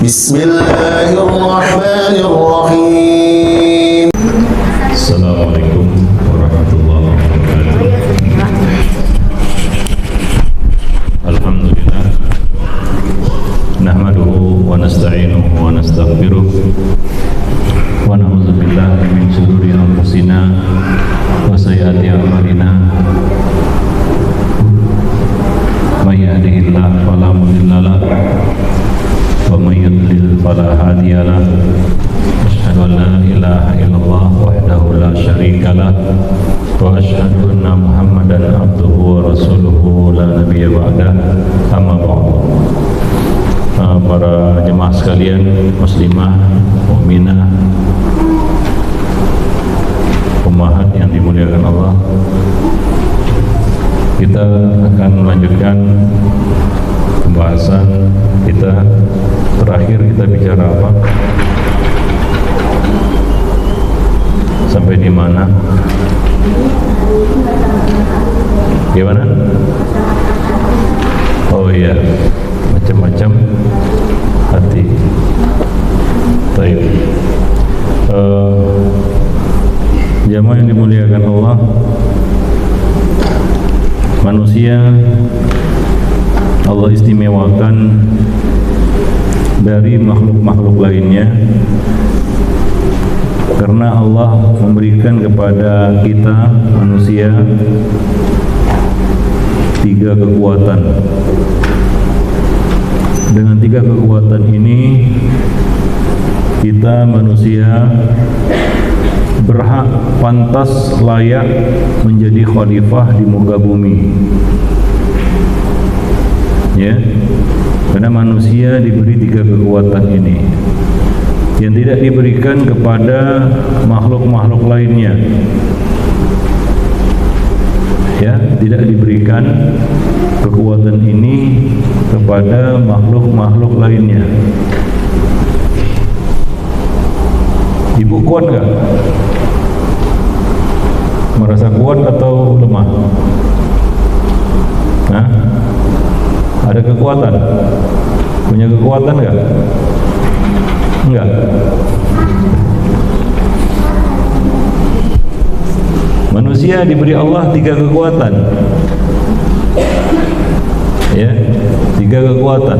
بسم الله الرحمن الرحيم. السلام عليكم ورحمة الله وبركاته. الحمد لله نحمده ونستعينه ونستغفره ونعوذ بالله من شرور أنفسنا وسيئات أعمالنا. من يهده الله فلا مضل له ومن يضلل فلا هادي له. أشهد أن لا إله إلا الله وحده لا شريك له وأشهد أن محمدا عبده ورسوله لا نبي بعده. أما بعد. Para jemaah sekalian, muslimah, mukminah, ummahat yang dimuliakan Allah, kita akan melanjutkan pembahasan kita. Terakhir kita bicara apa? Sampai di mana? Gimana? Oh iya, macam-macam hati. Baik. Jamaah yang dimuliakan Allah, manusia Allah istimewakan dari makhluk-makhluk lainnya karena Allah memberikan kepada kita manusia 3 kekuatan. Dengan 3 kekuatan ini kita manusia berhak, pantas, layak menjadi khalifah di muka bumi. Ya, karena manusia diberi 3 kekuatan ini yang tidak diberikan kepada makhluk-makhluk lainnya. Ya, tidak diberikan kekuatan ini kepada makhluk-makhluk lainnya. Ibu kuat nggak? Merasa kuat atau lemah? Hah? Ada kekuatan? Punya kekuatan nggak? Enggak. Manusia diberi Allah 3 kekuatan. Ya, 3 kekuatan.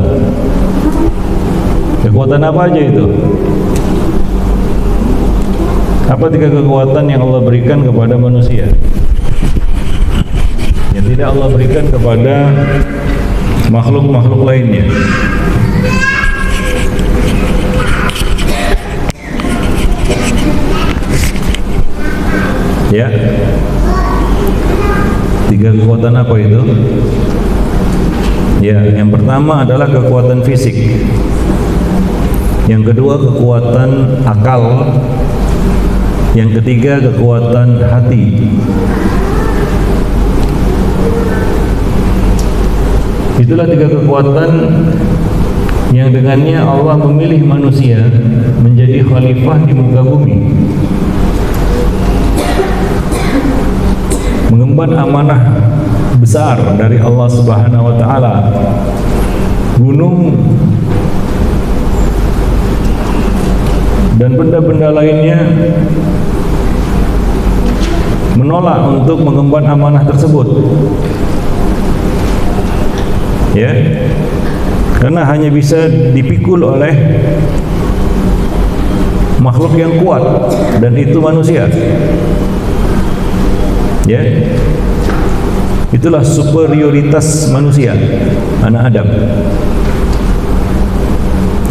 Kekuatan apa aja itu? Apa 3 kekuatan yang Allah berikan kepada manusia yang tidak Allah berikan kepada makhluk-makhluk lainnya? Ya, 3 kekuatan apa itu? Ya, yang pertama adalah kekuatan fisik. Yang kedua kekuatan akal. Yang ketiga kekuatan hati. Itulah 3 kekuatan yang dengannya Allah memilih manusia menjadi khalifah di muka bumi, mengemban amanah besar dari Allah Subhanahu wa taala. Gunung dan benda-benda lainnya menolak untuk mengemban amanah tersebut. Ya, karena hanya bisa dipikul oleh makhluk yang kuat, dan itu manusia. Ya, itulah superioritas manusia, anak Adam.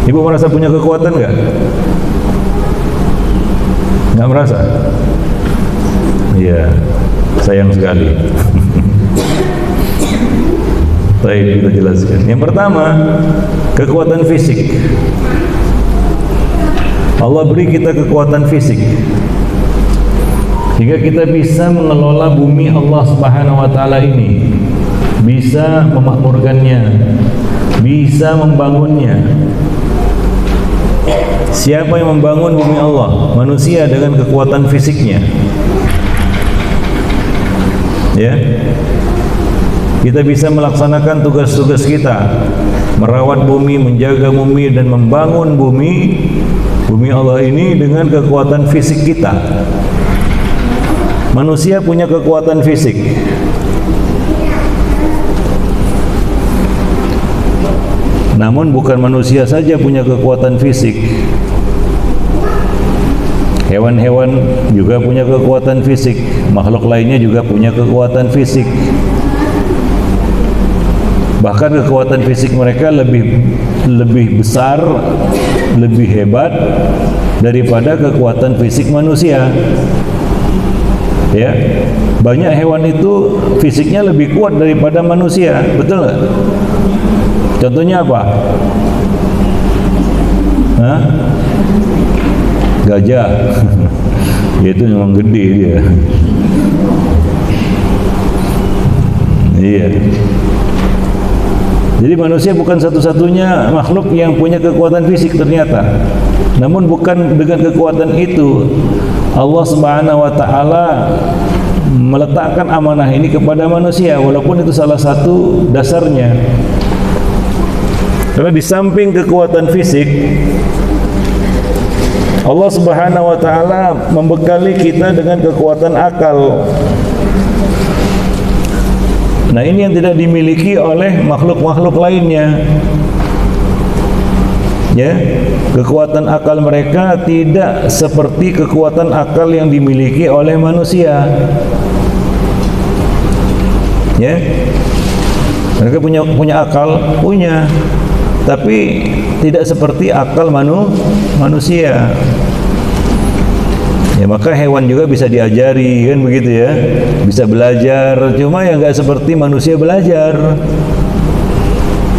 Ibu merasa punya kekuatan nggak? Nggak merasa? Iya, sayang sekali. Baik, kita jelaskan. Yang pertama, kekuatan fisik. Allah beri kita kekuatan fisik sehingga kita bisa mengelola bumi Allah Subhanahu wa taala ini, bisa memakmurkannya, bisa membangunnya. Siapa yang membangun bumi Allah? Manusia dengan kekuatan fisiknya. Ya, kita bisa melaksanakan tugas-tugas kita, merawat bumi, menjaga bumi dan membangun bumi Allah ini dengan kekuatan fisik kita. Manusia punya kekuatan fisik. Namun bukan manusia saja punya kekuatan fisik. Hewan-hewan juga punya kekuatan fisik, makhluk lainnya juga punya kekuatan fisik. Bahkan kekuatan fisik mereka lebih besar, lebih hebat daripada kekuatan fisik manusia. Ya, banyak hewan itu fisiknya lebih kuat daripada manusia, betul nggak? Contohnya apa? Hah? Gajah. Itu memang gede dia. Iya. Jadi manusia bukan satu-satunya makhluk yang punya kekuatan fisik ternyata. Namun bukan dengan kekuatan itu Allah Subhanahu wa taala meletakkan amanah ini kepada manusia, walaupun itu salah satu dasarnya. Karena di samping kekuatan fisik, Allah Subhanahu wa taala membekali kita dengan kekuatan akal. Nah, ini yang tidak dimiliki oleh makhluk-makhluk lainnya. Ya, kekuatan akal mereka tidak seperti kekuatan akal yang dimiliki oleh manusia. Ya, mereka punya akal, tapi tidak seperti akal manusia. Ya, maka hewan juga bisa diajari, kan begitu ya, bisa belajar, cuma ya nggak seperti manusia belajar,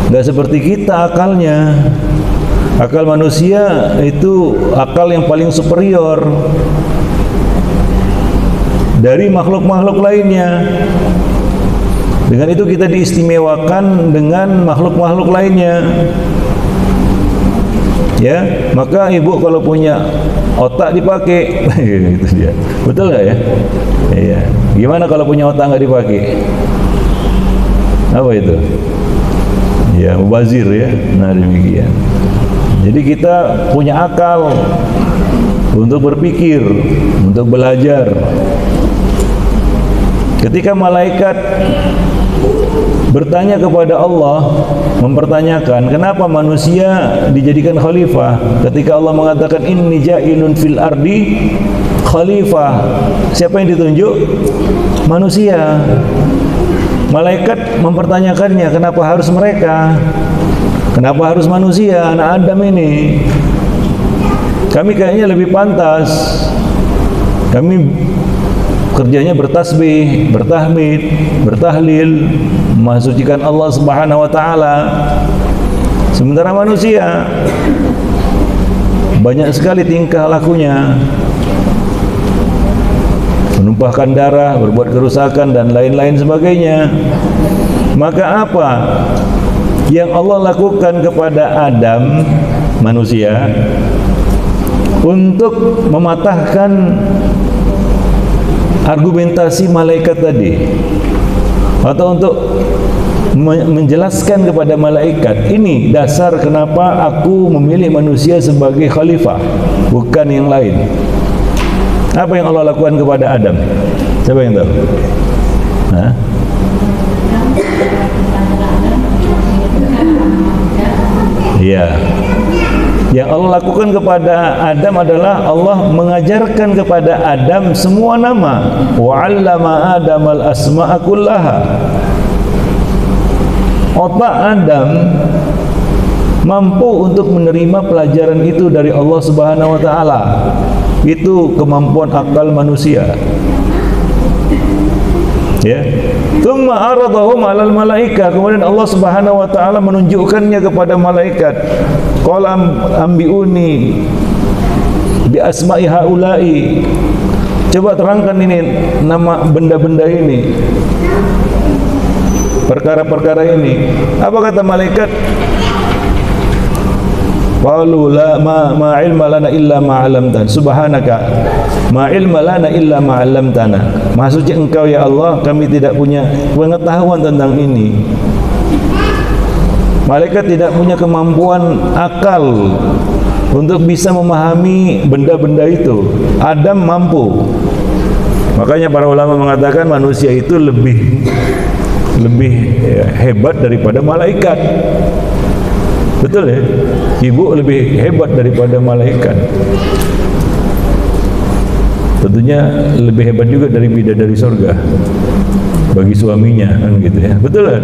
nggak seperti kita akalnya. Akal manusia itu akal yang paling superior dari makhluk-makhluk lainnya. Dengan itu kita diistimewakan dengan makhluk-makhluk lainnya. Ya, maka ibu kalau punya otak dipakai, itu dia. Betul nggak ya? Iya. Gimana kalau punya otak nggak dipakai? Apa itu? Ya, mubazir ya. Nah, demikian. Jadi kita punya akal untuk berpikir, untuk belajar. Ketika malaikat bertanya kepada Allah, mempertanyakan kenapa manusia dijadikan khalifah, ketika Allah mengatakan inni ja'ilun fil ardi khalifah, siapa yang ditunjuk? Manusia. Malaikat mempertanyakannya, kenapa harus mereka? Kenapa harus manusia, anak Adam ini? Kami kayaknya lebih pantas. Kami kerjanya bertasbih, bertahmid, bertahlil, mensucikan Allah Subhanahu wa taala. Sementara manusia banyak sekali tingkah lakunya. Menumpahkan darah, berbuat kerusakan dan lain-lain sebagainya. Maka apa yang Allah lakukan kepada Adam, manusia, untuk mematahkan argumentasi malaikat tadi, atau untuk menjelaskan kepada malaikat, ini dasar kenapa aku memilih manusia sebagai khalifah, bukan yang lain. Apa yang Allah lakukan kepada Adam? Siapa yang tahu? Hah? Iya. Yang Allah lakukan kepada Adam adalah Allah mengajarkan kepada Adam semua nama. Wa 'allama Adam al-asma'a kullaha. Otak Adam mampu untuk menerima pelajaran itu dari Allah Subhanahu wa taala. Itu kemampuan akal manusia. Ya. Tsumma aradahum 'alal malaika. Kemudian Allah Subhanahu wa taala menunjukkannya kepada malaikat. Qala ambiuni bi asma'i haula'i. Coba terangkan ini nama benda-benda ini. Perkara-perkara ini. Apa kata malaikat? Qalu la ma ilma lana illa ma 'allamtana. Subhanaka ma ilma lana illa ma 'allamtana. Maha suci Engkau ya Allah, kami tidak punya pengetahuan tentang ini. Malaikat tidak punya kemampuan akal untuk bisa memahami benda-benda itu. Adam mampu. Makanya para ulama mengatakan manusia itu lebih hebat daripada malaikat. Betul ya? Ibu lebih hebat daripada malaikat. Tentunya lebih hebat juga dari bidadari surga bagi suaminya, kan gitu ya. Betul kan?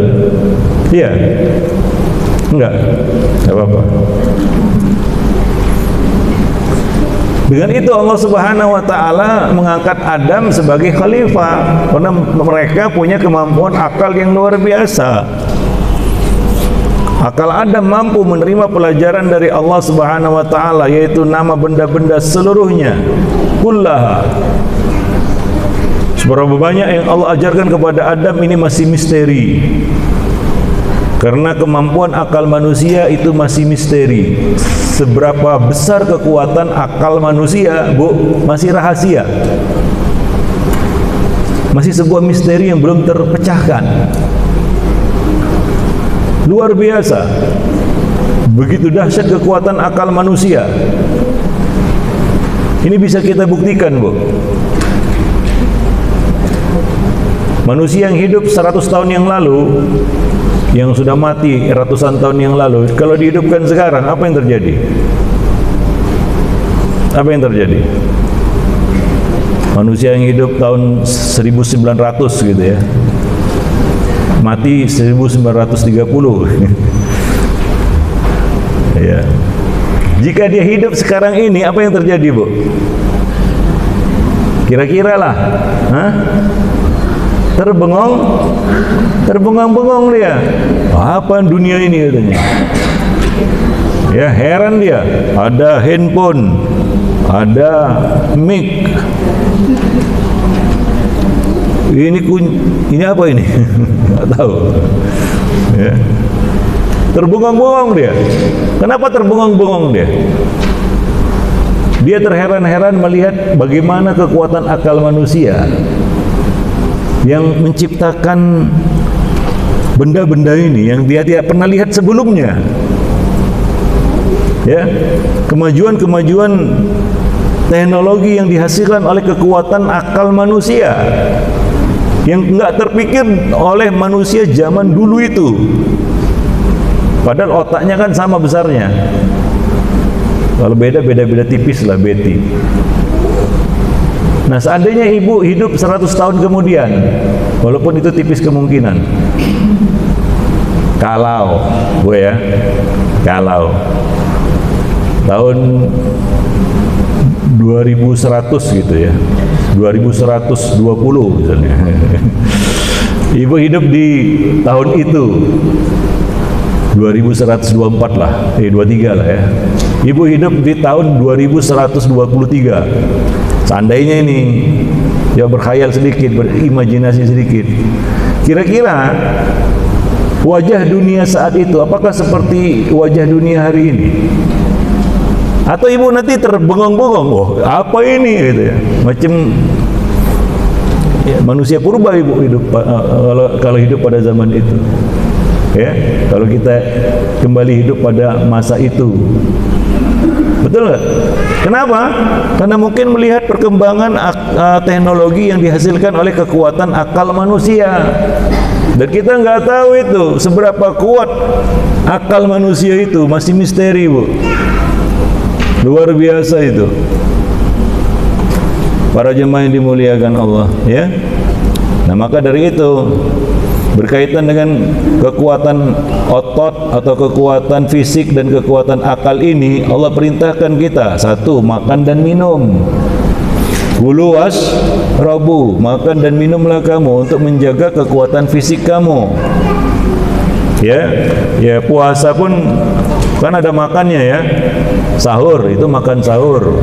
Iya. Enggak apa-apa. Dengan itu Allah Subhanahu wa taala mengangkat Adam sebagai khalifah karena mereka punya kemampuan akal yang luar biasa. Akal Adam mampu menerima pelajaran dari Allah Subhanahu wa taala, yaitu nama benda-benda seluruhnya, kullaha. Seberapa banyak yang Allah ajarkan kepada Adam ini masih misteri. Karena kemampuan akal manusia itu masih misteri. Seberapa besar kekuatan akal manusia, Bu, masih rahasia. Masih sebuah misteri yang belum terpecahkan. Luar biasa. Begitu dahsyat kekuatan akal manusia. Ini bisa kita buktikan, Bu. Manusia yang hidup 100 tahun yang lalu, yang sudah mati ratusan tahun yang lalu, kalau dihidupkan sekarang, apa yang terjadi? Apa yang terjadi? Manusia yang hidup tahun 1900 gitu ya, mati 1930. Ya. Jika dia hidup sekarang ini, apa yang terjadi, Bu? Kira-kira lah, terbengong-bengong dia. Apa dunia ini katanya? Ya, heran dia. Ada handphone, ada mic. Ini apa ini? Nggak tahu. Ya. Terbengong-bengong dia. Kenapa terbengong-bengong dia? Dia terheran-heran melihat bagaimana kekuatan akal manusia yang menciptakan benda-benda ini yang dia tidak pernah lihat sebelumnya. Ya, kemajuan-kemajuan teknologi yang dihasilkan oleh kekuatan akal manusia yang enggak terpikir oleh manusia zaman dulu itu. Padahal otaknya kan sama besarnya. Kalau beda tipis lah, Betty. Nah, seandainya ibu hidup 100 tahun kemudian, walaupun itu tipis kemungkinan, kalau Bu ya, kalau tahun 2100 gitu ya, 2120 misalnya, ibu hidup di tahun itu 2124 lah, 23 lah ya. Ibu hidup di tahun 2123. Seandainya ini, ya berkhayal sedikit, berimajinasi sedikit. Kira-kira wajah dunia saat itu apakah seperti wajah dunia hari ini? Atau ibu nanti terbengong-bengong, oh apa ini gitu ya, macam ya, manusia purba ibu hidup kalau hidup pada zaman itu. Ya, kalau kita kembali hidup pada masa itu, betul nggak? Kenapa? Karena mungkin melihat perkembangan teknologi yang dihasilkan oleh kekuatan akal manusia, dan kita nggak tahu itu seberapa kuat akal manusia itu, masih misteri, Bu. Luar biasa itu. Para jemaah yang dimuliakan Allah, ya. Nah, maka dari itu berkaitan dengan kekuatan otot atau kekuatan fisik dan kekuatan akal ini, Allah perintahkan kita, satu, makan dan minum. Kulu wasrabu, makan dan minumlah kamu untuk menjaga kekuatan fisik kamu. Ya, puasa pun kan ada makannya ya. Sahur itu makan sahur.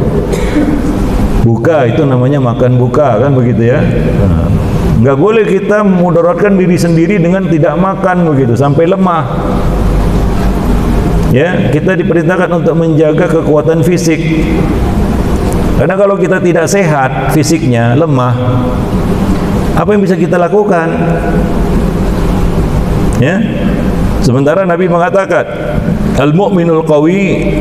Buka itu namanya makan buka, kan begitu ya. Nah, nggak boleh kita mudaratkan diri sendiri dengan tidak makan begitu sampai lemah. Ya, kita diperintahkan untuk menjaga kekuatan fisik. Karena kalau kita tidak sehat fisiknya, lemah, apa yang bisa kita lakukan? Ya, Sementara Nabi mengatakan, al-mu'minul qawi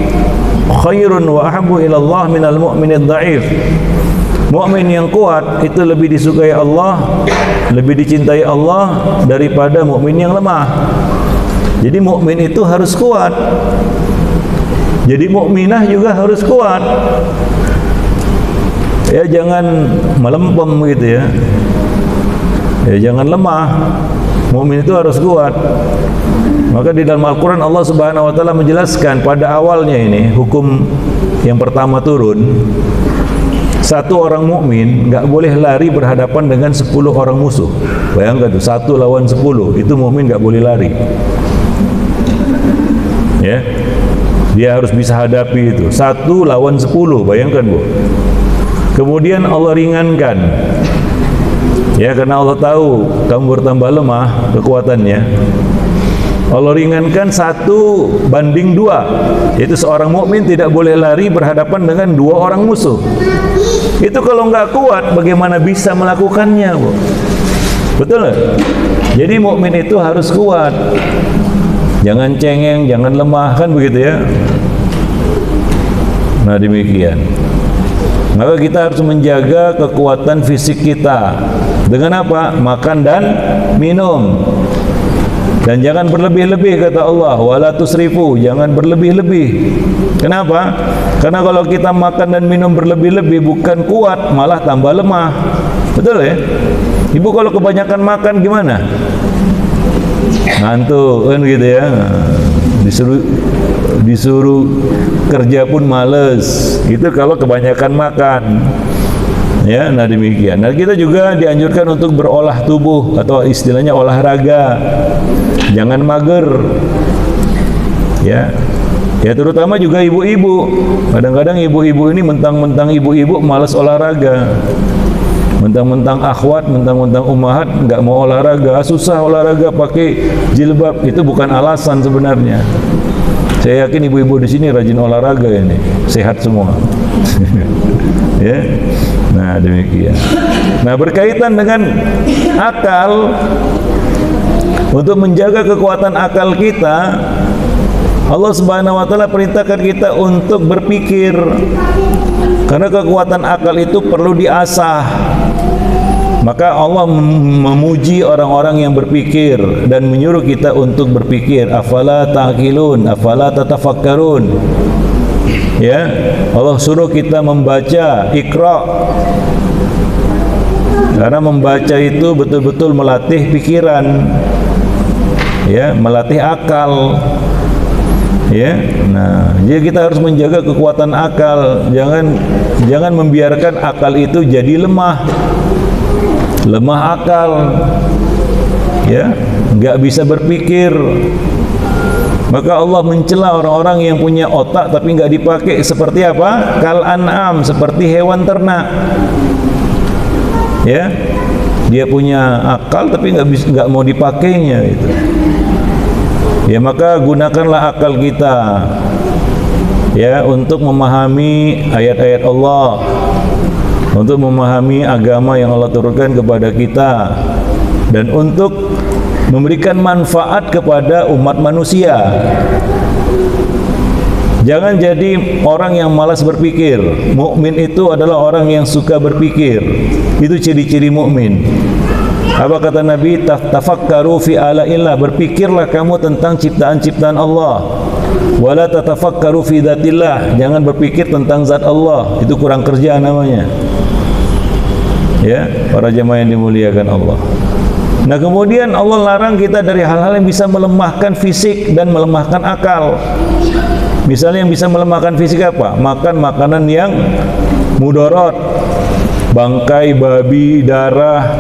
khairun wa ahabbu ila Allah minal mu'minid dha'if. Mukmin yang kuat itu lebih disukai Allah, lebih dicintai Allah daripada mukmin yang lemah. Jadi mukmin itu harus kuat. Jadi mukminah juga harus kuat. Ya jangan melempem gitu ya. Ya jangan lemah. Mukmin itu harus kuat. Maka di dalam Al-Quran Allah Subhanahu Wa Taala menjelaskan pada awalnya ini hukum yang pertama turun. Satu orang mukmin nggak boleh lari berhadapan dengan 10 orang musuh. Bayangkan tuh, 1 lawan 10, itu mukmin nggak boleh lari. Ya, dia harus bisa hadapi itu. 1 lawan 10, bayangkan Bu. Kemudian Allah ringankan. Ya, karena Allah tahu kamu bertambah lemah kekuatannya. Allah ringankan 1 banding 2, yaitu seorang mukmin tidak boleh lari berhadapan dengan 2 orang musuh. Itu kalau nggak kuat, bagaimana bisa melakukannya, Bu? Betul nggak? Jadi mukmin itu harus kuat. Jangan cengeng, jangan lemah, kan begitu ya? Nah demikian. Maka kita harus menjaga kekuatan fisik kita. Dengan apa? Makan dan minum. Dan jangan berlebih-lebih, kata Allah, wala tusrifu, jangan berlebih-lebih. Kenapa? Karena kalau kita makan dan minum berlebih-lebih bukan kuat, malah tambah lemah. Betul ya? Ibu kalau kebanyakan makan gimana? Ngantuk kan gitu ya. Disuruh kerja pun males. Itu kalau kebanyakan makan. Ya, nah demikian. Nah kita juga dianjurkan untuk berolah tubuh atau istilahnya olahraga. Jangan mager. Ya. Ya terutama juga ibu-ibu. Kadang-kadang ibu-ibu ini mentang-mentang ibu-ibu malas olahraga. Mentang-mentang akhwat, mentang-mentang ummahat nggak mau olahraga. Susah olahraga pakai jilbab, itu bukan alasan sebenarnya. Saya yakin ibu-ibu di sini rajin olahraga ini, sehat semua. Ya. Nah, demikian. Nah, berkaitan dengan akal, untuk menjaga kekuatan akal kita, Allah Subhanahu wa taala perintahkan kita untuk berpikir. Karena kekuatan akal itu perlu diasah. Maka Allah memuji orang-orang yang berpikir dan menyuruh kita untuk berpikir. Afala ta'qilun, afala tatafakkarun. Ya, Allah suruh kita membaca, Iqra. Karena membaca itu betul-betul melatih pikiran. Ya, melatih akal. Ya, nah, jadi kita harus menjaga kekuatan akal. Jangan membiarkan akal itu jadi lemah akal. Ya, nggak bisa berpikir. Maka Allah mencela orang-orang yang punya otak tapi nggak dipakai. Seperti apa? Kal an'am, seperti hewan ternak. Ya, dia punya akal tapi nggak mau dipakainya itu. Ya, maka gunakanlah akal kita ya untuk memahami ayat-ayat Allah, untuk memahami agama yang Allah turunkan kepada kita, dan untuk memberikan manfaat kepada umat manusia. Jangan jadi orang yang malas berpikir. Mukmin itu adalah orang yang suka berpikir. Itu ciri-ciri mukmin. Apa kata Nabi? Tafakkaru fi ala'illah, berpikirlah kamu tentang ciptaan-ciptaan Allah. Wala tatafakkaru fi dzatillah, jangan berpikir tentang zat Allah. Itu kurang kerja namanya. Ya, para jemaah yang dimuliakan Allah. Nah, kemudian Allah larang kita dari hal-hal yang bisa melemahkan fisik dan melemahkan akal. Misalnya yang bisa melemahkan fisik apa? Makan makanan yang mudarat, bangkai babi, darah,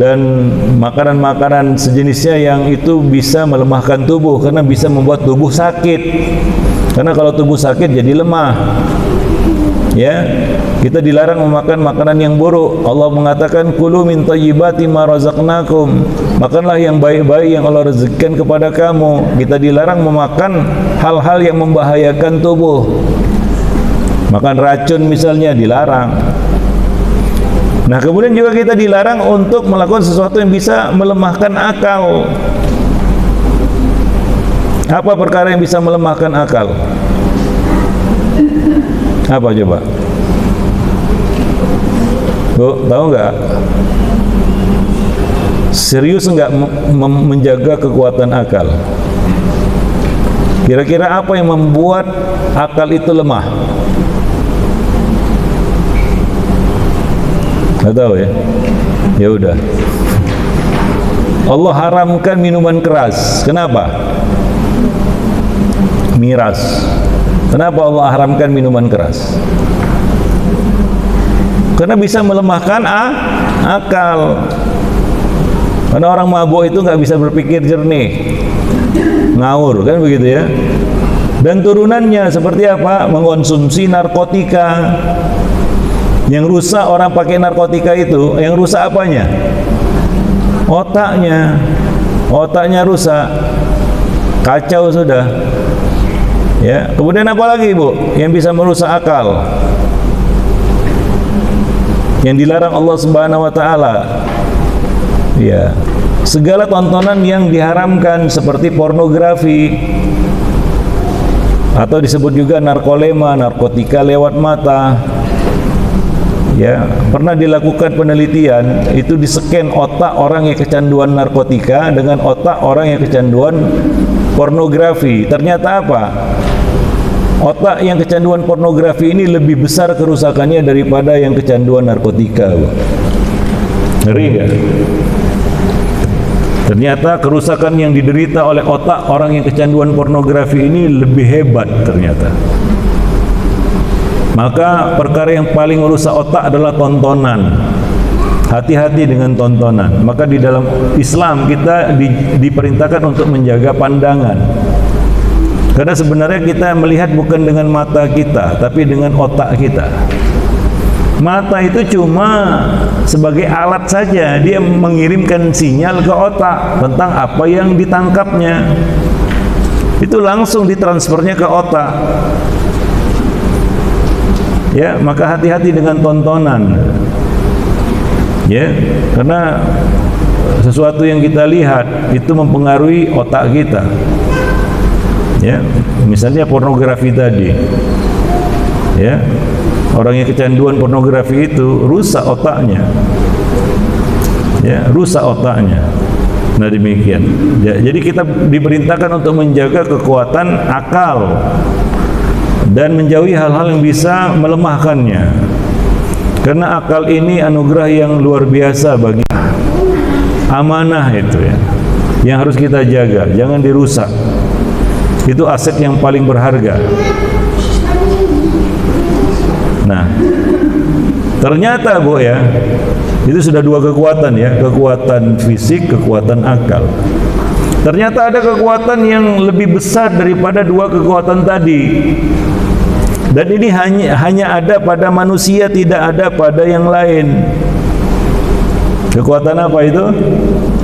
dan makanan-makanan sejenisnya yang itu bisa melemahkan tubuh karena bisa membuat tubuh sakit. Karena kalau tubuh sakit jadi lemah. Ya, kita dilarang memakan makanan yang buruk. Allah mengatakan kulu min thayyibati ma razaqnakum. Makanlah yang baik-baik yang Allah rezekikan kepada kamu. Kita dilarang memakan hal-hal yang membahayakan tubuh. Makan racun misalnya dilarang. Nah, kemudian juga kita dilarang untuk melakukan sesuatu yang bisa melemahkan akal. Apa perkara yang bisa melemahkan akal? Apa coba? Bu, tahu nggak? Serius nggak menjaga kekuatan akal? Kira-kira apa yang membuat akal itu lemah? Nggak tahu ya? Ya udah. Allah haramkan minuman keras. Kenapa? Miras. Kenapa Allah haramkan minuman keras? Karena bisa melemahkan akal. Karena orang mabuk itu nggak bisa berpikir jernih, ngawur, kan begitu ya. Dan turunannya seperti apa? Mengkonsumsi narkotika. Yang rusak orang pakai narkotika itu, yang rusak apanya? Otaknya rusak, kacau sudah. Ya, kemudian apa lagi, Bu, yang bisa merusak akal? Yang dilarang Allah Subhanahu wa taala. Ya, segala tontonan yang diharamkan seperti pornografi atau disebut juga narkolema, narkotika lewat mata. Ya, pernah dilakukan penelitian, itu diseken otak orang yang kecanduan narkotika dengan otak orang yang kecanduan pornografi. Ternyata apa? Otak yang kecanduan pornografi ini lebih besar kerusakannya daripada yang kecanduan narkotika. Ngeri nggak? Ternyata kerusakan yang diderita oleh otak orang yang kecanduan pornografi ini lebih hebat ternyata. Maka perkara yang paling merusak otak adalah tontonan. Hati-hati dengan tontonan. Maka di dalam Islam kita diperintahkan untuk menjaga pandangan. Karena sebenarnya kita melihat bukan dengan mata kita, tapi dengan otak kita. Mata itu cuma sebagai alat saja, dia mengirimkan sinyal ke otak tentang apa yang ditangkapnya. Itu langsung ditransfernya ke otak. Ya, maka hati-hati dengan tontonan. Ya, karena sesuatu yang kita lihat itu mempengaruhi otak kita. Ya, misalnya pornografi tadi. Ya. Orang yang kecanduan pornografi itu rusak otaknya. Ya, rusak otaknya. Nah, demikian. Ya, jadi kita diperintahkan untuk menjaga kekuatan akal dan menjauhi hal-hal yang bisa melemahkannya. Karena akal ini anugerah yang luar biasa bagi amanah itu ya. Yang harus kita jaga, jangan dirusak. Itu aset yang paling berharga. Nah, ternyata Bu ya, itu sudah dua kekuatan ya, kekuatan fisik, kekuatan akal. Ternyata ada kekuatan yang lebih besar daripada dua kekuatan tadi. Dan ini hanya ada pada manusia, tidak ada pada yang lain. Kekuatan apa itu?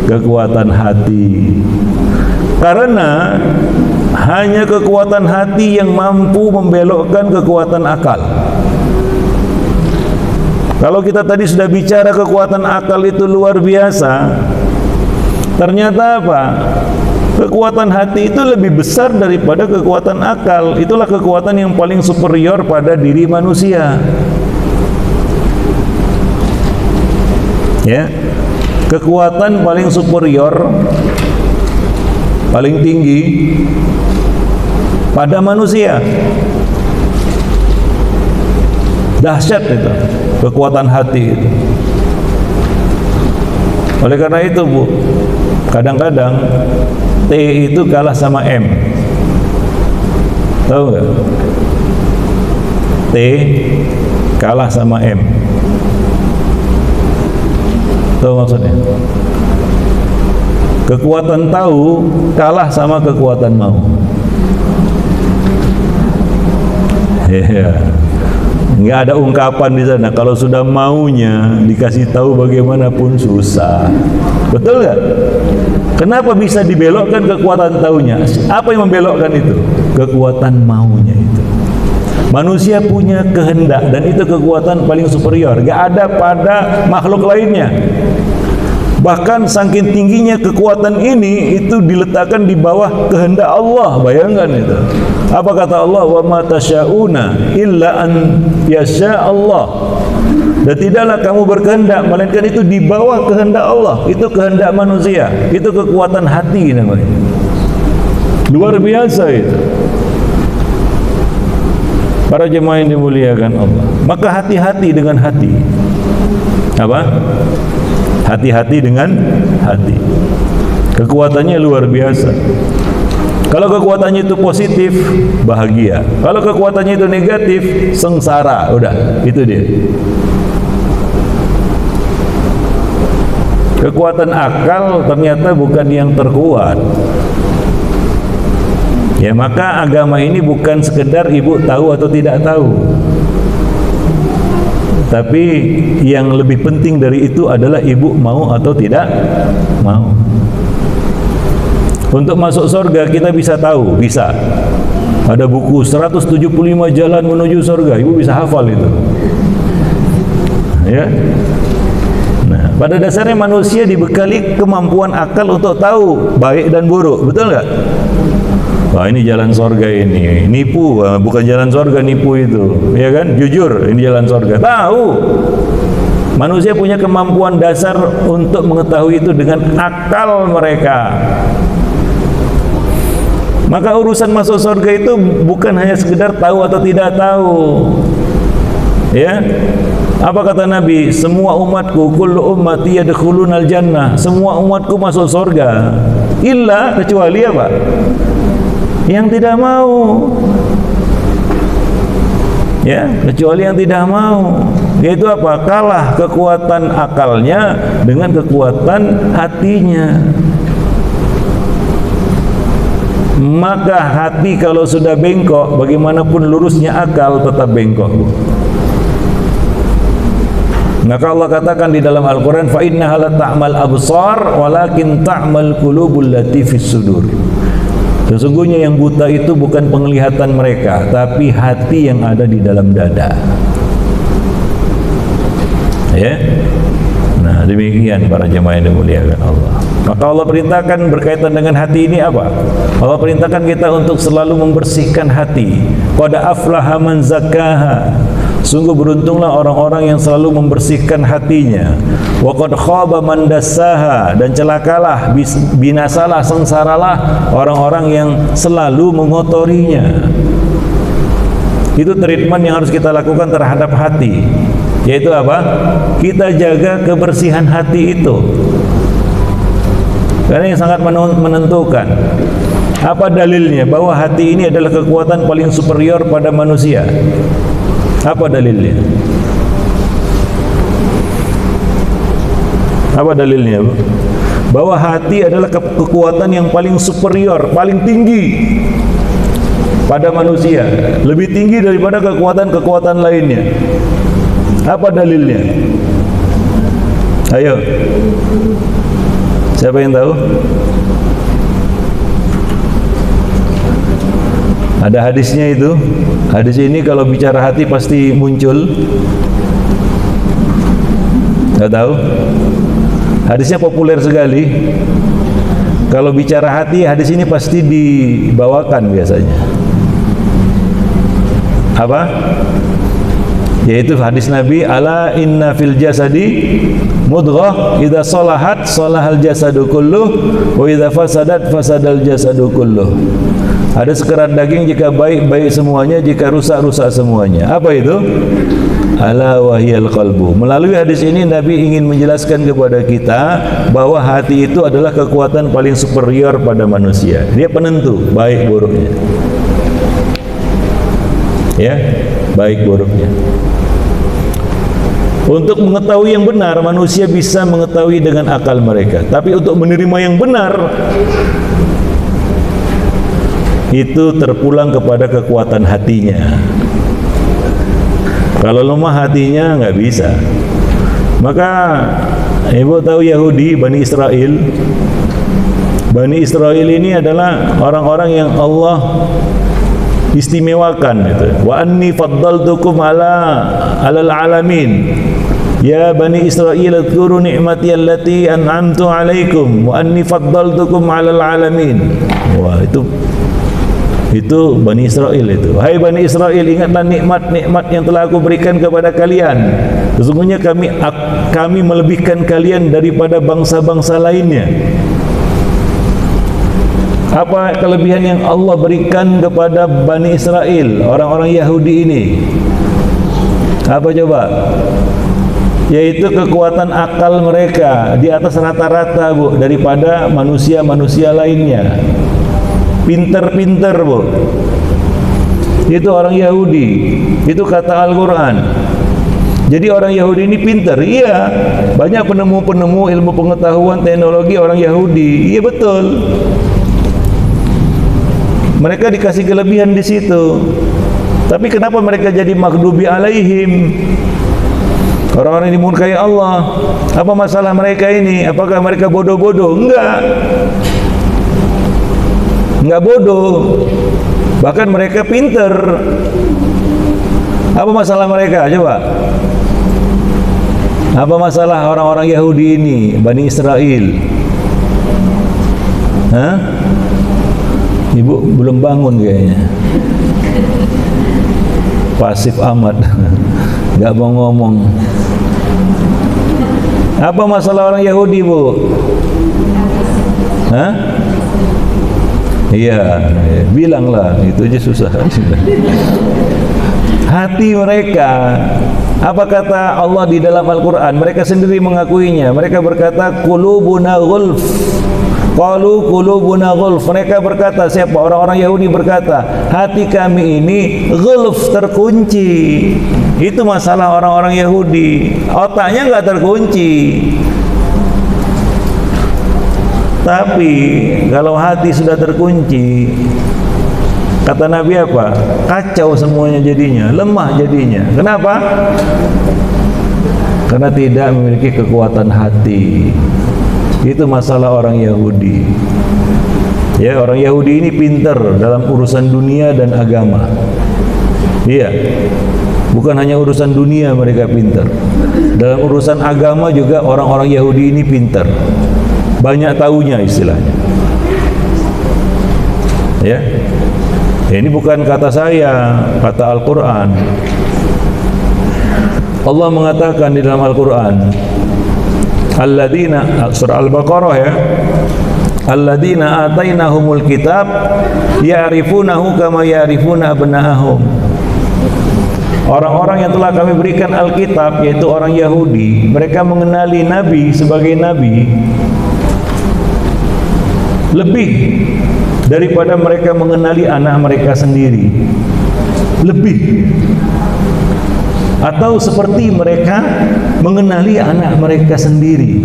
Kekuatan hati. Karena hanya kekuatan hati yang mampu membelokkan kekuatan akal. Kalau kita tadi sudah bicara kekuatan akal itu luar biasa, ternyata apa? Kekuatan hati itu lebih besar daripada kekuatan akal. Itulah kekuatan yang paling superior pada diri manusia. Ya, kekuatan paling superior, paling tinggi pada manusia. Dahsyat itu, kekuatan hati itu. Oleh karena itu Bu, kadang-kadang T itu kalah sama M. Tahu nggak? T kalah sama M. Tahu maksudnya? Kekuatan tahu kalah sama kekuatan mau. Nggak ada ungkapan di sana. Kalau sudah maunya dikasih tahu bagaimanapun susah. Betul nggak? Kenapa bisa dibelokkan kekuatan taunya? Apa yang membelokkan itu? Kekuatan maunya itu. Manusia punya kehendak dan itu kekuatan paling superior. Nggak ada pada makhluk lainnya. Bahkan saking tingginya kekuatan ini itu diletakkan di bawah kehendak Allah. Bayangkan itu. Apa kata Allah? Wa ma tasyauna illa an yasha Allah. Dan tidaklah kamu berkehendak melainkan itu di bawah kehendak Allah. Itu kehendak manusia. Itu kekuatan hati namanya. Luar biasa itu. Para jemaah yang dimuliakan Allah. Maka hati-hati dengan hati. Apa? Hati-hati dengan hati. Kekuatannya luar biasa. Kalau kekuatannya itu positif, bahagia. Kalau kekuatannya itu negatif, sengsara. Udah, itu dia. Kekuatan akal ternyata bukan yang terkuat. Ya, maka agama ini bukan sekedar ibu tahu atau tidak tahu. Tapi yang lebih penting dari itu adalah ibu mau atau tidak mau. Untuk masuk surga kita bisa tahu, bisa. Ada buku 175 jalan menuju surga, ibu bisa hafal itu. Ya. Nah, pada dasarnya manusia dibekali kemampuan akal untuk tahu baik dan buruk, betul nggak? Wah, ini jalan surga ini, nipu, bukan jalan surga, nipu itu, ya kan? Jujur, ini jalan surga. Tahu. Manusia punya kemampuan dasar untuk mengetahui itu dengan akal mereka. Maka urusan masuk surga itu bukan hanya sekedar tahu atau tidak tahu. Ya. Apa kata Nabi? Semua umatku, kullu ummati yadkhulunal jannah. Semua umatku masuk surga. Illa, kecuali apa? Yang tidak mau. Ya, kecuali yang tidak mau. Yaitu apa? Kalah kekuatan akalnya dengan kekuatan hatinya. Maka hati kalau sudah bengkok, bagaimanapun lurusnya akal tetap bengkok. Maka Allah katakan di dalam Al-Quran, fa innaha la ta'mal absar walakin ta'mal qulubul lati fis sudur. Sesungguhnya yang buta itu bukan penglihatan mereka, tapi hati yang ada di dalam dada. Ya. Nah, demikian para jemaah yang dimuliakan Allah. Maka Allah perintahkan berkaitan dengan hati ini apa? Allah perintahkan kita untuk selalu membersihkan hati. Qad aflaha man zakkaha. Sungguh beruntunglah orang-orang yang selalu membersihkan hatinya. Wa qad khaba man dassaha, dan celakalah, binasalah, sengsaralah orang-orang yang selalu mengotorinya. Itu treatment yang harus kita lakukan terhadap hati. Yaitu apa? Kita jaga kebersihan hati itu. Karena yang sangat menentukan. Apa dalilnya bahwa hati ini adalah kekuatan paling superior pada manusia? Apa dalilnya? Apa dalilnya, Bu? Bahwa hati adalah kekuatan yang paling superior, paling tinggi pada manusia, lebih tinggi daripada kekuatan-kekuatan lainnya. Apa dalilnya? Ayo, siapa yang tahu? Ada hadisnya itu. Hadis ini kalau bicara hati pasti muncul. Nggak tahu? Hadisnya populer sekali. Kalau bicara hati, hadis ini pasti dibawakan biasanya. Apa? Yaitu hadis Nabi, ala inna fil jasadi mudghah idza salahat salahal jasadu kulluh wa idza fasadat fasadal jasadu kulluh. Ada sekerat daging, jika baik, baik semuanya, jika rusak, rusak semuanya. Apa itu? Ala wahyal qalbu. Melalui hadis ini Nabi ingin menjelaskan kepada kita bahwa hati itu adalah kekuatan paling superior pada manusia. Dia penentu baik buruknya. Ya, baik buruknya. Untuk mengetahui yang benar, manusia bisa mengetahui dengan akal mereka. Tapi untuk menerima yang benar, itu terpulang kepada kekuatan hatinya. Kalau lemah hatinya nggak bisa. Maka ibu tahu Yahudi, Bani Israel. Bani Israel ini adalah orang-orang yang Allah istimewakan itu. Wa anni faddaltukum alal alamin. Ya Bani Israil adhkuru ni'mati allati an'amtu alaikum wa anni faddaltukum 'alal alamin. Wah, itu Bani Israel itu. Hai Bani Israel, ingatlah nikmat-nikmat yang telah aku berikan kepada kalian. Sesungguhnya kami melebihkan kalian daripada bangsa-bangsa lainnya. Apa kelebihan yang Allah berikan kepada Bani Israel, orang-orang Yahudi ini? Apa coba? Yaitu kekuatan akal mereka di atas rata-rata, Bu, daripada manusia-manusia lainnya. Pinter-pinter, Bu. Itu orang Yahudi. Itu kata Al-Quran. Jadi orang Yahudi ini pinter. Iya, banyak penemu-penemu ilmu pengetahuan teknologi orang Yahudi. Iya, betul. Mereka dikasih kelebihan di situ. Tapi kenapa mereka jadi maghdubi alaihim? Orang-orang ini dimurkai Allah. Apa masalah mereka ini? Apakah mereka bodoh-bodoh? Enggak bodoh. Bahkan mereka pinter. Apa masalah mereka? Coba. Apa masalah orang-orang Yahudi ini, Bani Israel? Hah? Ibu belum bangun kayaknya. Pasif amat. Enggak mau ngomong. Apa masalah orang Yahudi, Bu? Hah? Iya, bilanglah, itu aja susah. Hati mereka, apa kata Allah di dalam Al-Quran? Mereka sendiri mengakuinya. Mereka berkata, qulubuna ghulf. Qalu qulubuna ghulf. Mereka berkata, siapa? Orang-orang Yahudi berkata, hati kami ini ghulf, terkunci. Itu masalah orang-orang Yahudi. Otaknya enggak terkunci. Tapi kalau hati sudah terkunci, kata Nabi apa? Kacau semuanya jadinya, lemah jadinya. Kenapa? Karena tidak memiliki kekuatan hati. Itu masalah orang Yahudi. Ya, orang Yahudi ini pintar dalam urusan dunia dan agama. Iya. Bukan hanya urusan dunia mereka pintar. Dalam urusan agama juga orang-orang Yahudi ini pintar. Banyak tahunya istilahnya. Ya. Ini bukan kata saya, kata Al-Quran. Allah mengatakan di dalam Al-Quran, alladzina, surah Al-Baqarah ya, alladzina atainahumul kitab ya'rifunahu kama ya'rifuna abna'ahum. Orang-orang yang telah kami berikan Alkitab, yaitu orang Yahudi, mereka mengenali Nabi sebagai Nabi lebih daripada mereka mengenali anak mereka sendiri. Lebih. Atau seperti mereka mengenali anak mereka sendiri.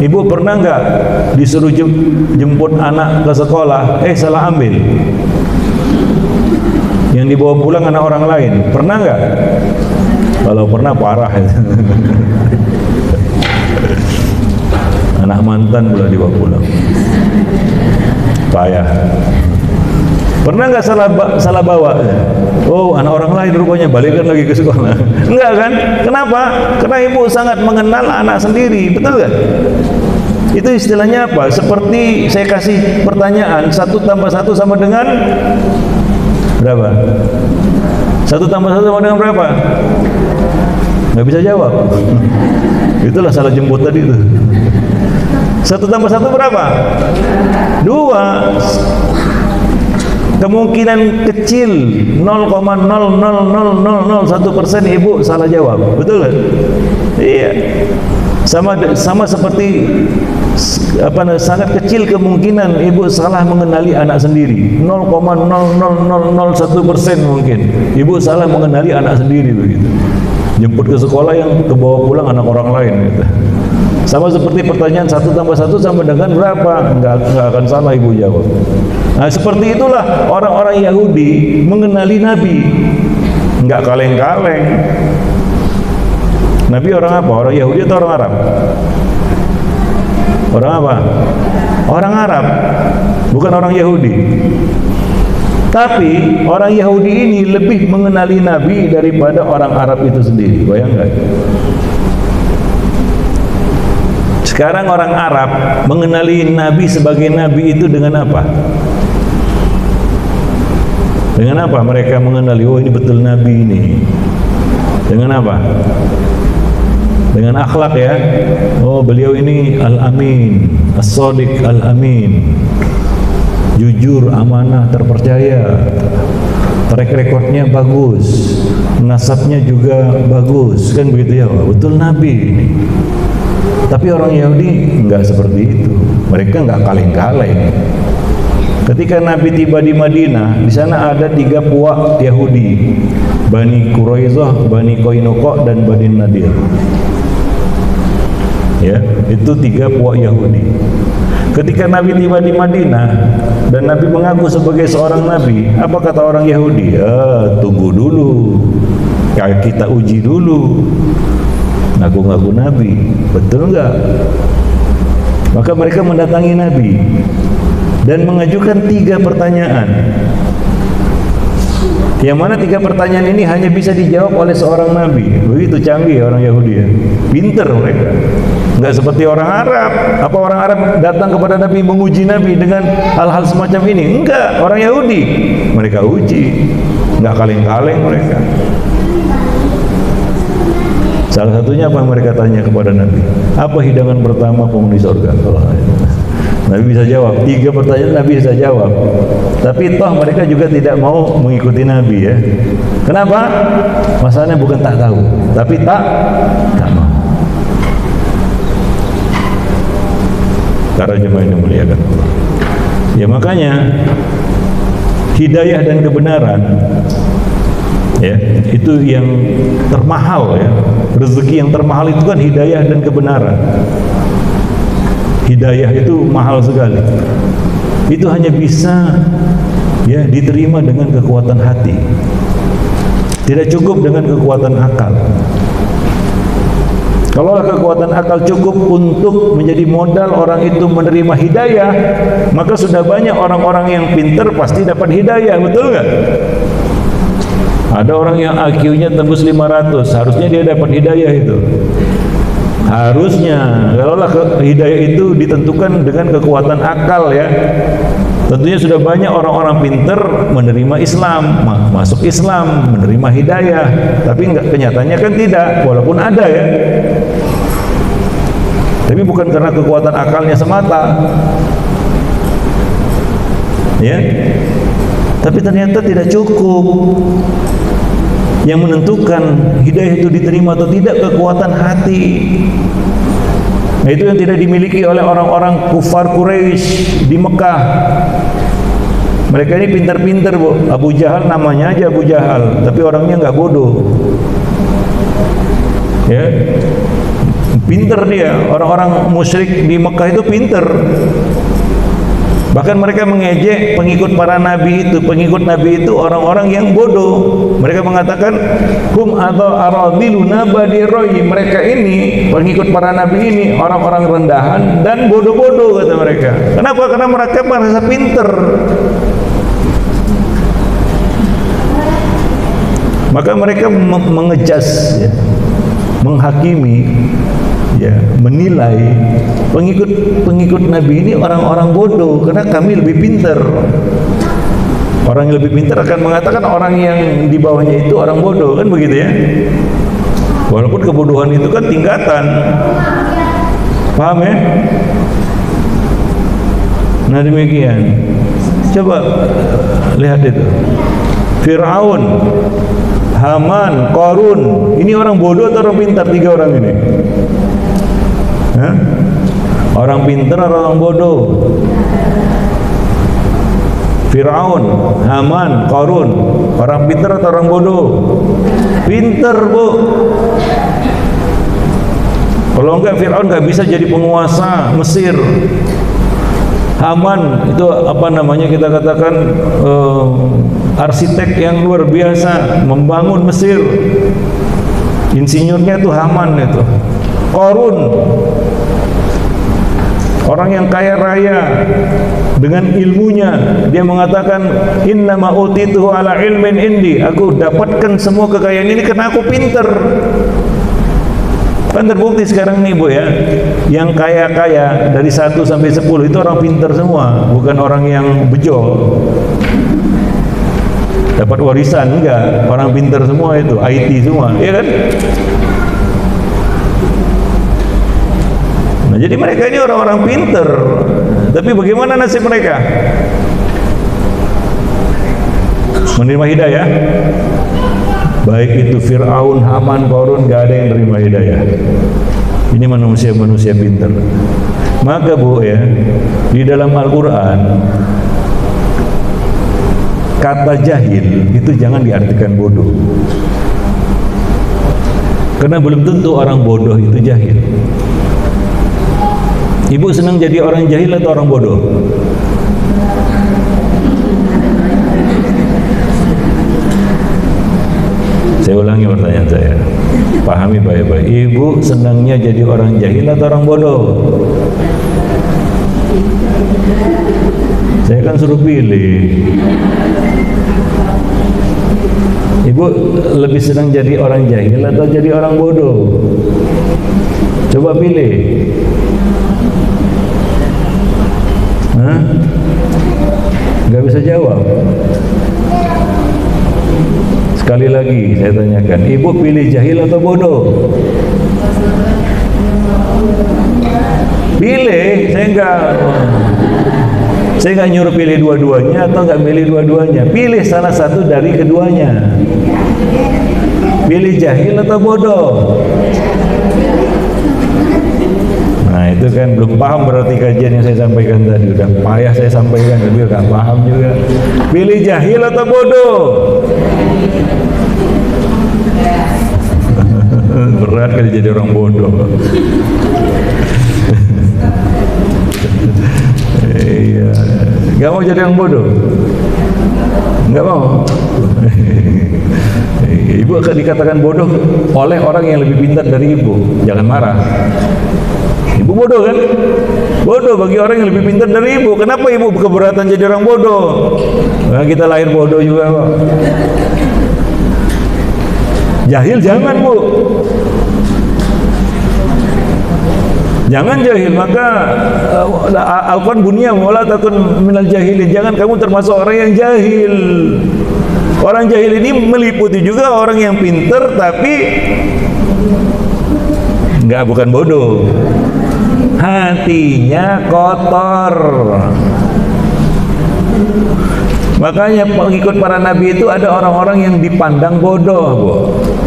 Ibu pernah enggak disuruh jemput anak ke sekolah, salah ambil? Yang dibawa pulang anak orang lain, pernah enggak? Kalau pernah parah itu. Anak mantan pula dibawa pulang. Payah. Pernah enggak salah bawa? Oh, anak orang lain rupanya, balikan lagi ke sekolah. Enggak kan? Kenapa? Karena ibu sangat mengenal anak sendiri, betul kan? Itu istilahnya apa? Seperti saya kasih pertanyaan, 1 tambah 1 sama dengan berapa? 1 tambah 1 sama dengan berapa? Nggak bisa jawab. Itulah salah jemput tadi itu. 1 tambah 1 berapa? 2. Kemungkinan kecil 0,00001% ibu salah jawab, betul kan? Iya. Sama seperti sangat kecil kemungkinan ibu salah mengenali anak sendiri. 0,0001% mungkin ibu salah mengenali anak sendiri begitu. Jemput ke sekolah yang kebawa pulang anak orang lain gitu. Sama seperti pertanyaan 1 tambah 1 sama dengan berapa? Enggak akan salah ibu jawab. Nah, seperti itulah orang-orang Yahudi mengenali Nabi. Enggak kaleng-kaleng. Nabi orang apa? Orang Yahudi atau orang Arab? Orang apa? Orang Arab, bukan orang Yahudi. Tapi orang Yahudi ini lebih mengenali Nabi daripada orang Arab itu sendiri. Bayangkan. Sekarang orang Arab mengenali Nabi sebagai Nabi itu dengan apa? Dengan apa mereka mengenali, oh ini betul Nabi ini? Dengan apa? Dengan akhlak ya. Oh beliau ini Al-Amin, As-Sadiq Al-Amin, jujur, amanah, terpercaya, track recordnya bagus, nasabnya juga bagus, kan begitu ya? Oh, betul Nabi ini. Tapi orang Yahudi enggak seperti itu. Mereka enggak kaleng-kaleng. Ketika Nabi tiba di Madinah, di sana ada 3 puak Yahudi, Bani Quraisyah, Bani Qainuqa, dan Bani Nadir. Ya, itu 3 puak Yahudi. Ketika Nabi tiba di Madinah dan Nabi mengaku sebagai seorang Nabi, apa kata orang Yahudi? Tunggu dulu, kita uji dulu. Ngaku-ngaku Nabi, betul enggak? Maka mereka mendatangi Nabi dan mengajukan 3 pertanyaan. Yang mana 3 pertanyaan ini hanya bisa dijawab oleh seorang Nabi. Begitu canggih orang Yahudi ya, pinter mereka. Enggak seperti orang Arab. Apa orang Arab datang kepada Nabi menguji Nabi dengan hal-hal semacam ini? Enggak, orang Yahudi mereka uji, enggak kaleng-kaleng mereka. Salah satunya apa yang mereka tanya kepada Nabi? Apa hidangan pertama penghuni surga? Nabi bisa jawab. 3 pertanyaan Nabi bisa jawab. Tapi toh mereka juga tidak mau mengikuti Nabi ya. Kenapa? Masalahnya bukan tak tahu, tapi tak mau. Para jemaah yang dimuliakan Allah. Ya makanya hidayah dan kebenaran ya, itu yang termahal ya. Rezeki yang termahal itu kan hidayah dan kebenaran. Hidayah itu mahal sekali. Itu hanya bisa ya diterima dengan kekuatan hati. Tidak cukup dengan kekuatan akal. Kalau kekuatan akal cukup untuk menjadi modal orang itu menerima hidayah, maka sudah banyak orang-orang yang pintar pasti dapat hidayah, betul nggak? Ada orang yang IQ-nya tembus 500, harusnya dia dapat hidayah itu. Harusnya, kalaulah hidayah itu ditentukan dengan kekuatan akal ya. Tentunya sudah banyak orang-orang pintar menerima Islam, masuk Islam, menerima hidayah. Tapi enggak, kenyataannya kan tidak, walaupun ada ya. Tapi bukan karena kekuatan akalnya semata. Ya. Tapi ternyata tidak cukup. Yang menentukan hidayah itu diterima atau tidak kekuatan hati. Nah, itu yang tidak dimiliki oleh orang-orang kufar Quraisy di Mekah. Mereka ini pintar-pintar, Bu. Abu Jahal namanya aja Abu Jahal, tapi orangnya nggak bodoh. Ya. Pintar dia. Orang-orang musyrik di Mekah itu pintar. Bahkan mereka mengejek pengikut para nabi itu. Pengikut nabi itu orang-orang yang bodoh. Mereka mengatakan hum atau aradiluna badiroi. Mereka ini pengikut para nabi ini orang-orang rendahan dan bodoh-bodoh, kata mereka. Kenapa? Karena mereka merasa pinter. Maka mereka mengejas ya, menghakimi ya, menilai pengikut Nabi ini orang-orang bodoh karena kami lebih pintar. Orang yang lebih pintar akan mengatakan orang yang di bawahnya itu orang bodoh, kan begitu ya. Walaupun kebodohan itu kan tingkatan. Paham ya? Nah demikian. Coba lihat itu. Fir'aun, Haman, Qarun, ini orang bodoh atau orang pintar? 3 orang ini. Hah? Orang pintar atau orang bodoh? Fir'aun, Haman, Qarun, orang pintar atau orang bodoh? Pintar, Bu. Kalau enggak Fir'aun enggak bisa jadi penguasa Mesir. Haman itu apa namanya, kita katakan arsitek yang luar biasa membangun Mesir. Insinyurnya itu Haman itu. Qarun orang yang kaya raya, dengan ilmunya. Dia mengatakan innama utituhu ala ilmin indi, aku dapatkan semua kekayaan ini karena aku pinter. Kan terbukti sekarang nih Bu ya, yang kaya-kaya dari 1 sampai 10 itu orang pinter semua, bukan orang yang bejo dapat warisan, enggak, orang pinter semua itu, IT semua, ya kan? Nah, jadi mereka ini orang-orang pinter. Tapi bagaimana nasib mereka? Menerima hidayah? Baik itu Fir'aun, Haman, Qarun, gak ada yang menerima hidayah. Ini manusia-manusia pinter. Maka Bu ya, di dalam Al-Quran kata jahil itu jangan diartikan bodoh. Karena belum tentu orang bodoh itu jahil. Ibu senang jadi orang jahil atau orang bodoh? Saya ulangi pertanyaan saya, pahami baik-baik. Ibu senangnya jadi orang jahil atau orang bodoh? Saya kan suruh pilih. Ibu lebih senang jadi orang jahil atau jadi orang bodoh? Coba pilih. Hah? Gak bisa jawab. Sekali lagi saya tanyakan, ibu pilih jahil atau bodoh? Pilih, saya nggak nyuruh pilih dua-duanya atau nggak pilih dua-duanya. Pilih salah satu dari keduanya. Pilih jahil atau bodoh? Nah itu kan belum paham berarti kajian yang saya sampaikan tadi. Udah payah saya sampaikan tapi nggak paham juga. Pilih jahil atau bodoh? Berat kali jadi orang bodoh. Iya, nggak mau jadi orang bodoh? Nggak mau? Ibu akan dikatakan bodoh oleh orang yang lebih pintar dari ibu. Jangan marah. Ibu bodoh kan? Bodoh bagi orang yang lebih pintar dari ibu. Kenapa ibu keberatan jadi orang bodoh? Nah, kita lahir bodoh juga kok. Jahil jangan Bu. Jangan jahil, maka Al-Quran bunyinya wala takun minal jahilin. Jangan kamu termasuk orang yang jahil. Orang jahil ini meliputi juga orang yang pintar tapi bukan bodoh. Hatinya kotor. Makanya pengikut para nabi itu ada orang-orang yang dipandang bodoh, Bu.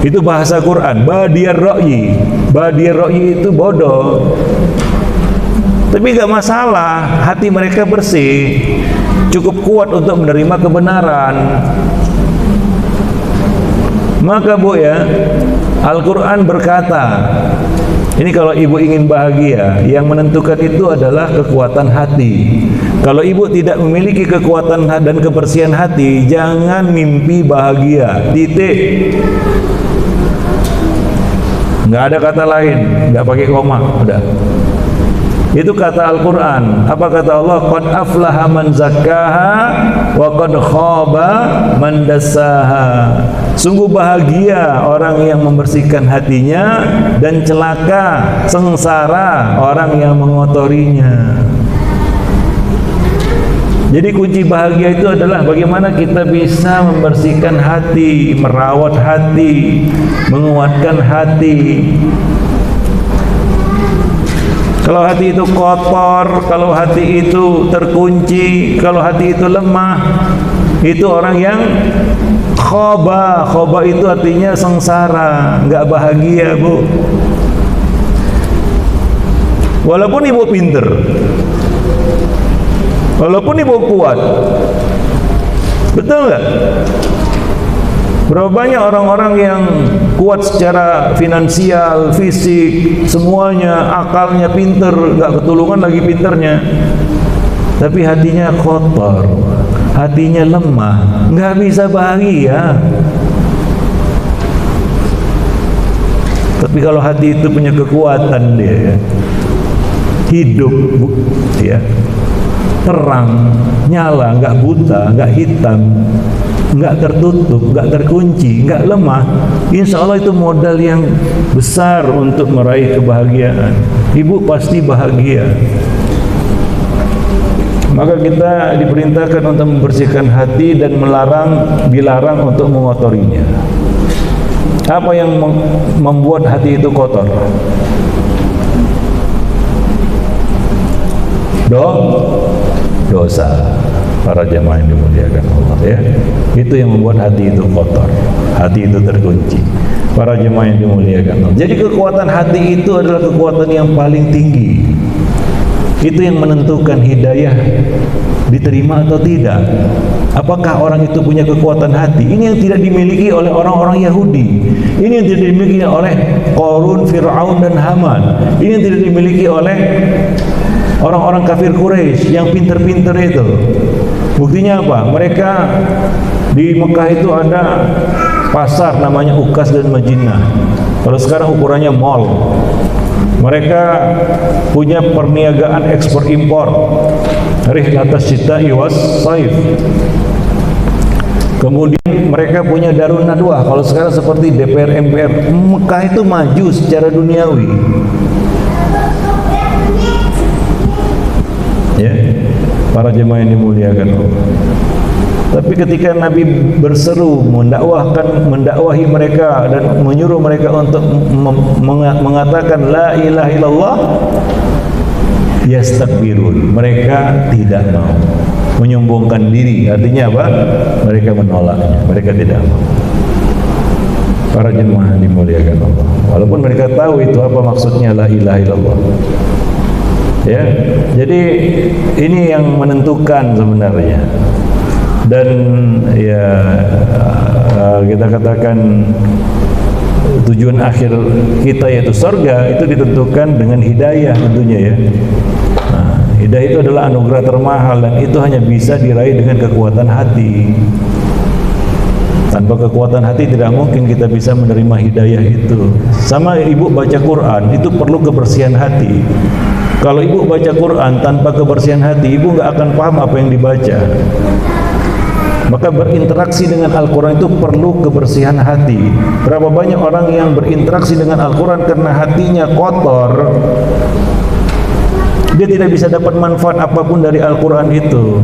Itu bahasa Quran, badiyar ra'yi. Badiyar ra'yi itu bodoh. Tapi gak masalah, hati mereka bersih, cukup kuat untuk menerima kebenaran. Maka Bu ya, Al-Quran berkata, ini kalau ibu ingin bahagia, yang menentukan itu adalah kekuatan hati. Kalau ibu tidak memiliki kekuatan dan kebersihan hati, jangan mimpi bahagia. Titik. Nggak ada kata lain, nggak pakai koma, udah. Itu kata Al-Quran. Apa kata Allah? Qad aflaha man zakkaha wa qad khaba man dassaha. Sungguh bahagia orang yang membersihkan hatinya dan celaka, sengsara orang yang mengotorinya. Jadi kunci bahagia itu adalah bagaimana kita bisa membersihkan hati, merawat hati, menguatkan hati. Kalau hati itu kotor, kalau hati itu terkunci, kalau hati itu lemah, itu orang yang khoba. Khoba itu artinya sengsara, nggak bahagia Bu. Walaupun ibu pinter, walaupun ibu kuat, betul nggak? Berapa banyak orang-orang yang kuat secara finansial, fisik, semuanya, akalnya pinter, nggak ketulungan lagi pinternya, tapi hatinya kotor, hatinya lemah, nggak bisa bahagia. Tapi kalau hati itu punya kekuatan, dia hidup, ya. terang, nyala, nggak buta, nggak hitam, nggak tertutup, nggak terkunci, nggak lemah, insya Allah itu modal yang besar untuk meraih kebahagiaan. Ibu pasti bahagia. Maka kita diperintahkan untuk membersihkan hati dan dilarang untuk mengotorinya. Apa yang membuat hati itu kotor? Dosa. Para jemaah yang dimuliakan Allah, ya, itu yang membuat hati itu kotor, hati itu terkunci. Para jemaah yang dimuliakan Allah. Jadi kekuatan hati itu adalah kekuatan yang paling tinggi. Itu yang menentukan hidayah diterima atau tidak. Apakah orang itu punya kekuatan hati? Ini yang tidak dimiliki oleh orang-orang Yahudi. Ini yang tidak dimiliki oleh Qarun, Fir'aun dan Haman. Ini yang tidak dimiliki oleh orang-orang kafir Quraisy yang pinter-pinter itu. Buktinya apa? Mereka di Mekah itu ada pasar namanya Ukas dan Majinah. Kalau sekarang ukurannya mall. Mereka punya perniagaan ekspor impor. Rihlatas Syita'i was Saif. Kemudian mereka punya Darun Nadwah. Kalau sekarang seperti DPR MPR. Mekah itu maju secara duniawi. Ya, para jemaah yang dimuliakan Allah. Tapi ketika Nabi berseru mendakwahi mereka dan menyuruh mereka untuk mengatakan la ilaha illallah, yastakbirun, mereka tidak mau, menyombongkan diri. Artinya apa? Mereka menolaknya, mereka tidak mau. Para jemaah dimuliakan Allah, walaupun mereka tahu itu apa maksudnya la ilaha illallah. Ya, jadi ini yang menentukan sebenarnya. Dan ya kita katakan tujuan akhir kita yaitu surga itu ditentukan dengan hidayah tentunya ya. Nah, hidayah itu adalah anugerah termahal dan itu hanya bisa diraih dengan kekuatan hati. Tanpa kekuatan hati tidak mungkin kita bisa menerima hidayah itu. Sama ibu baca Quran itu perlu kebersihan hati. Kalau ibu baca Quran tanpa kebersihan hati, ibu nggak akan paham apa yang dibaca. Maka berinteraksi dengan Al-Quran itu perlu kebersihan hati. Berapa banyak orang yang berinteraksi dengan Al-Quran karena hatinya kotor, dia tidak bisa dapat manfaat apapun dari Al-Quran itu.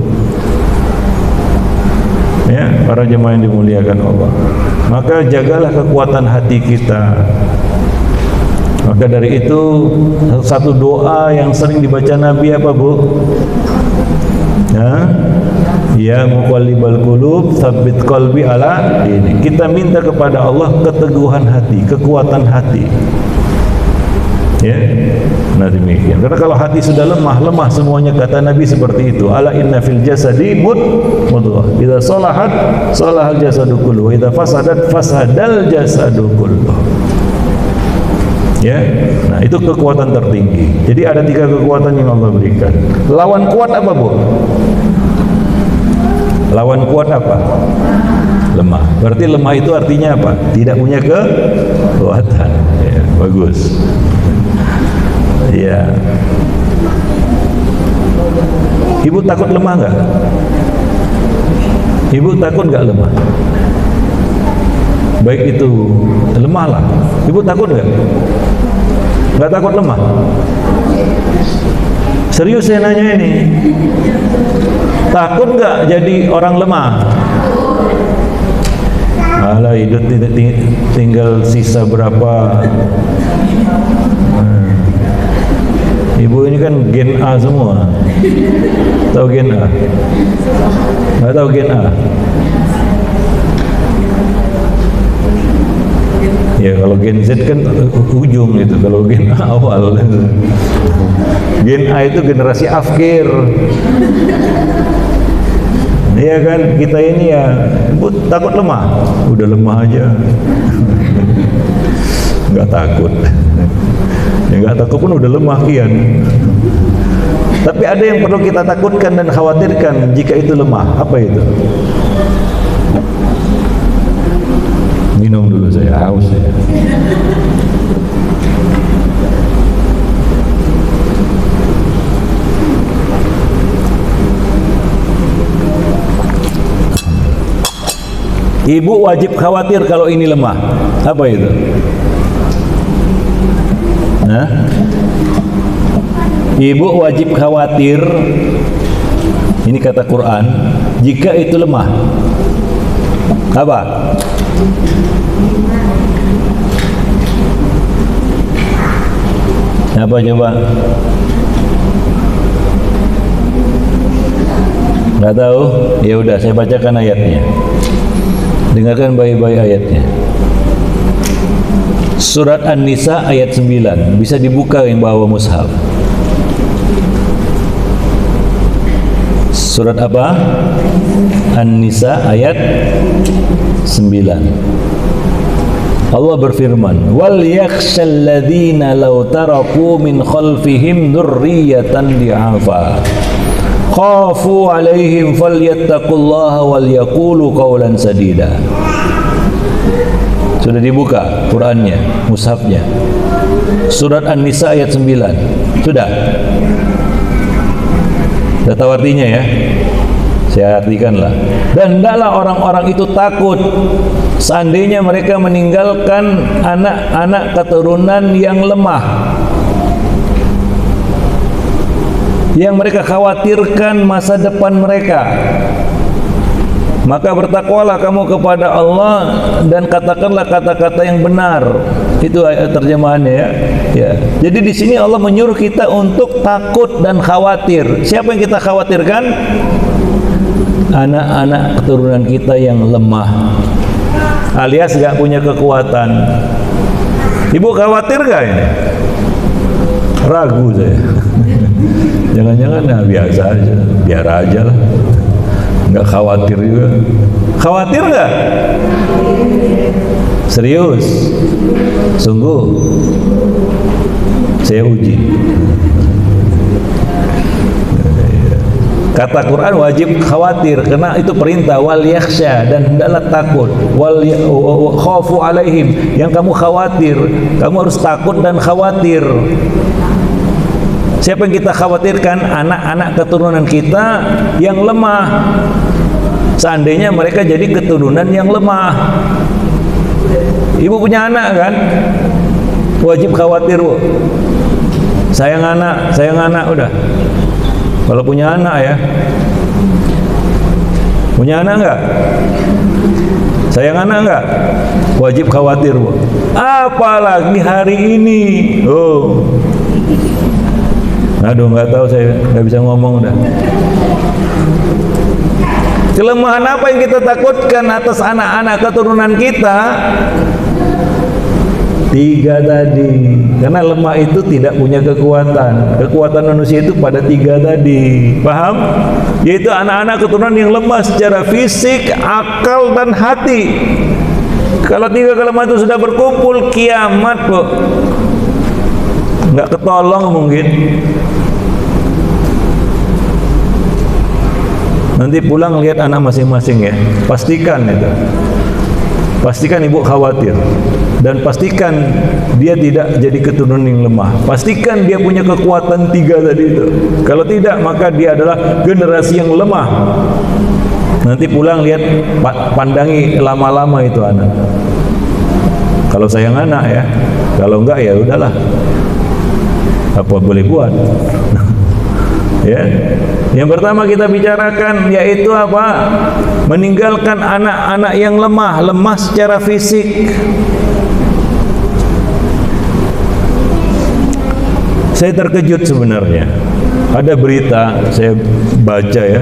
Ya, para jemaah yang dimuliakan Allah. Maka jagalah kekuatan hati kita. Maka dari itu satu doa yang sering dibaca Nabi apa, Bu? Ya muqallibal qulub tsabbit qalbi ala dini. Kita minta kepada Allah keteguhan hati, kekuatan hati. Ya. Nah demikian. Karena kalau hati sudah lemah semuanya, kata Nabi seperti itu. Ala inna fil jasadi mudghah. Idza salahat salahal jasadu kulluh, idza fasadat fasadal jasadu kulluh. Ya, nah itu kekuatan tertinggi. Jadi ada 3 kekuatan yang Allah berikan. Lawan kuat apa, Bu? Lawan kuat apa? Lemah. Berarti lemah itu artinya apa? Tidak punya kekuatan. Ya, bagus. Ya. Ibu takut lemah nggak? Ibu takut nggak lemah? Baik itu lemah lah. Ibu takut nggak? Nggak takut lemah? Serius saya nanya ini. Takut nggak jadi orang lemah? Alah, hidup tinggal sisa berapa? Ibu ini kan gen A semua. Tahu gen A? Nggak tahu gen A? Ya kalau gen Z kan ujung itu, kalau gen A awal. Gen A itu generasi akhir. Iya kan, kita ini ya takut lemah. Udah lemah aja. Nggak takut. Ya nggak takut pun udah lemah kian. Tapi ada yang perlu kita takutkan dan khawatirkan jika itu lemah. Apa itu? Minum dulu saya, haus ya. Ibu wajib khawatir kalau ini lemah. Apa itu? Hah? Ibu wajib khawatir, ini kata Quran, jika itu lemah. Apa? Apa coba? Nggak tahu? Ya udah, saya bacakan ayatnya. Dengarkan baik-baik ayatnya. Surat An-Nisa ayat 9. Bisa dibuka yang bawa mushaf. Surat apa? An-Nisa ayat 9. Allah berfirman, "Wal yakhshal ladzina law taraku min khalfihim dzurriyyatan di'afa khafu 'alaihim falyattaqullaha wal yaqulu qawlan sadida." Sudah dibuka Qur'annya, mushafnya. Surat An-Nisa ayat 9. Sudah? Sudah tahu artinya ya? Saya artikanlah. Dan hendaklah orang-orang itu takut seandainya mereka meninggalkan anak-anak keturunan yang lemah, yang mereka khawatirkan masa depan mereka. Maka bertakwalah kamu kepada Allah dan katakanlah kata-kata yang benar. Itu terjemahannya ya. Ya. Jadi di sini Allah menyuruh kita untuk takut dan khawatir. Siapa yang kita khawatirkan? Anak-anak keturunan kita yang lemah, alias gak punya kekuatan. Ibu khawatir gak ini? Ragu saya. Jangan-jangan ya biasa aja, biar aja lah. Nggak khawatir juga. Khawatir nggak? Serius? Sungguh? Saya uji. Kata Quran wajib khawatir karena itu perintah, wal yakhsha, dan hendaklah takut, wal khafu alaihim, yang kamu khawatir, kamu harus takut dan khawatir. Siapa yang kita khawatirkan? Anak-anak keturunan kita yang lemah. Seandainya mereka jadi keturunan yang lemah. Ibu punya anak kan? Wajib khawatir, Bu. Sayang anak udah. Kalau punya anak ya. Punya anak enggak? Sayang anak enggak? Wajib khawatir, Bu. Apalagi hari ini. Oh. Aduh, nggak tahu, saya nggak bisa ngomong udah. Kelemahan apa yang kita takutkan atas anak-anak keturunan kita? 3 tadi. Karena lemah itu tidak punya kekuatan. Kekuatan manusia itu pada 3 tadi. Paham? Yaitu anak-anak keturunan yang lemah secara fisik, akal, dan hati. Kalau 3 kelemahan itu sudah berkumpul, kiamat, Bu. Nggak ketolong mungkin. Nanti pulang lihat anak masing-masing ya. Pastikan itu. Pastikan ibu khawatir. Dan pastikan dia tidak jadi keturunan yang lemah. Pastikan dia punya kekuatan 3 tadi itu. Kalau tidak, maka dia adalah generasi yang lemah. Nanti pulang lihat, pandangi lama-lama itu anak. Kalau sayang anak ya. Kalau enggak ya udahlah. Apa boleh buat? Ya. Yang pertama kita bicarakan yaitu apa? Meninggalkan anak-anak yang lemah secara fisik. Saya terkejut sebenarnya. Ada berita saya baca ya.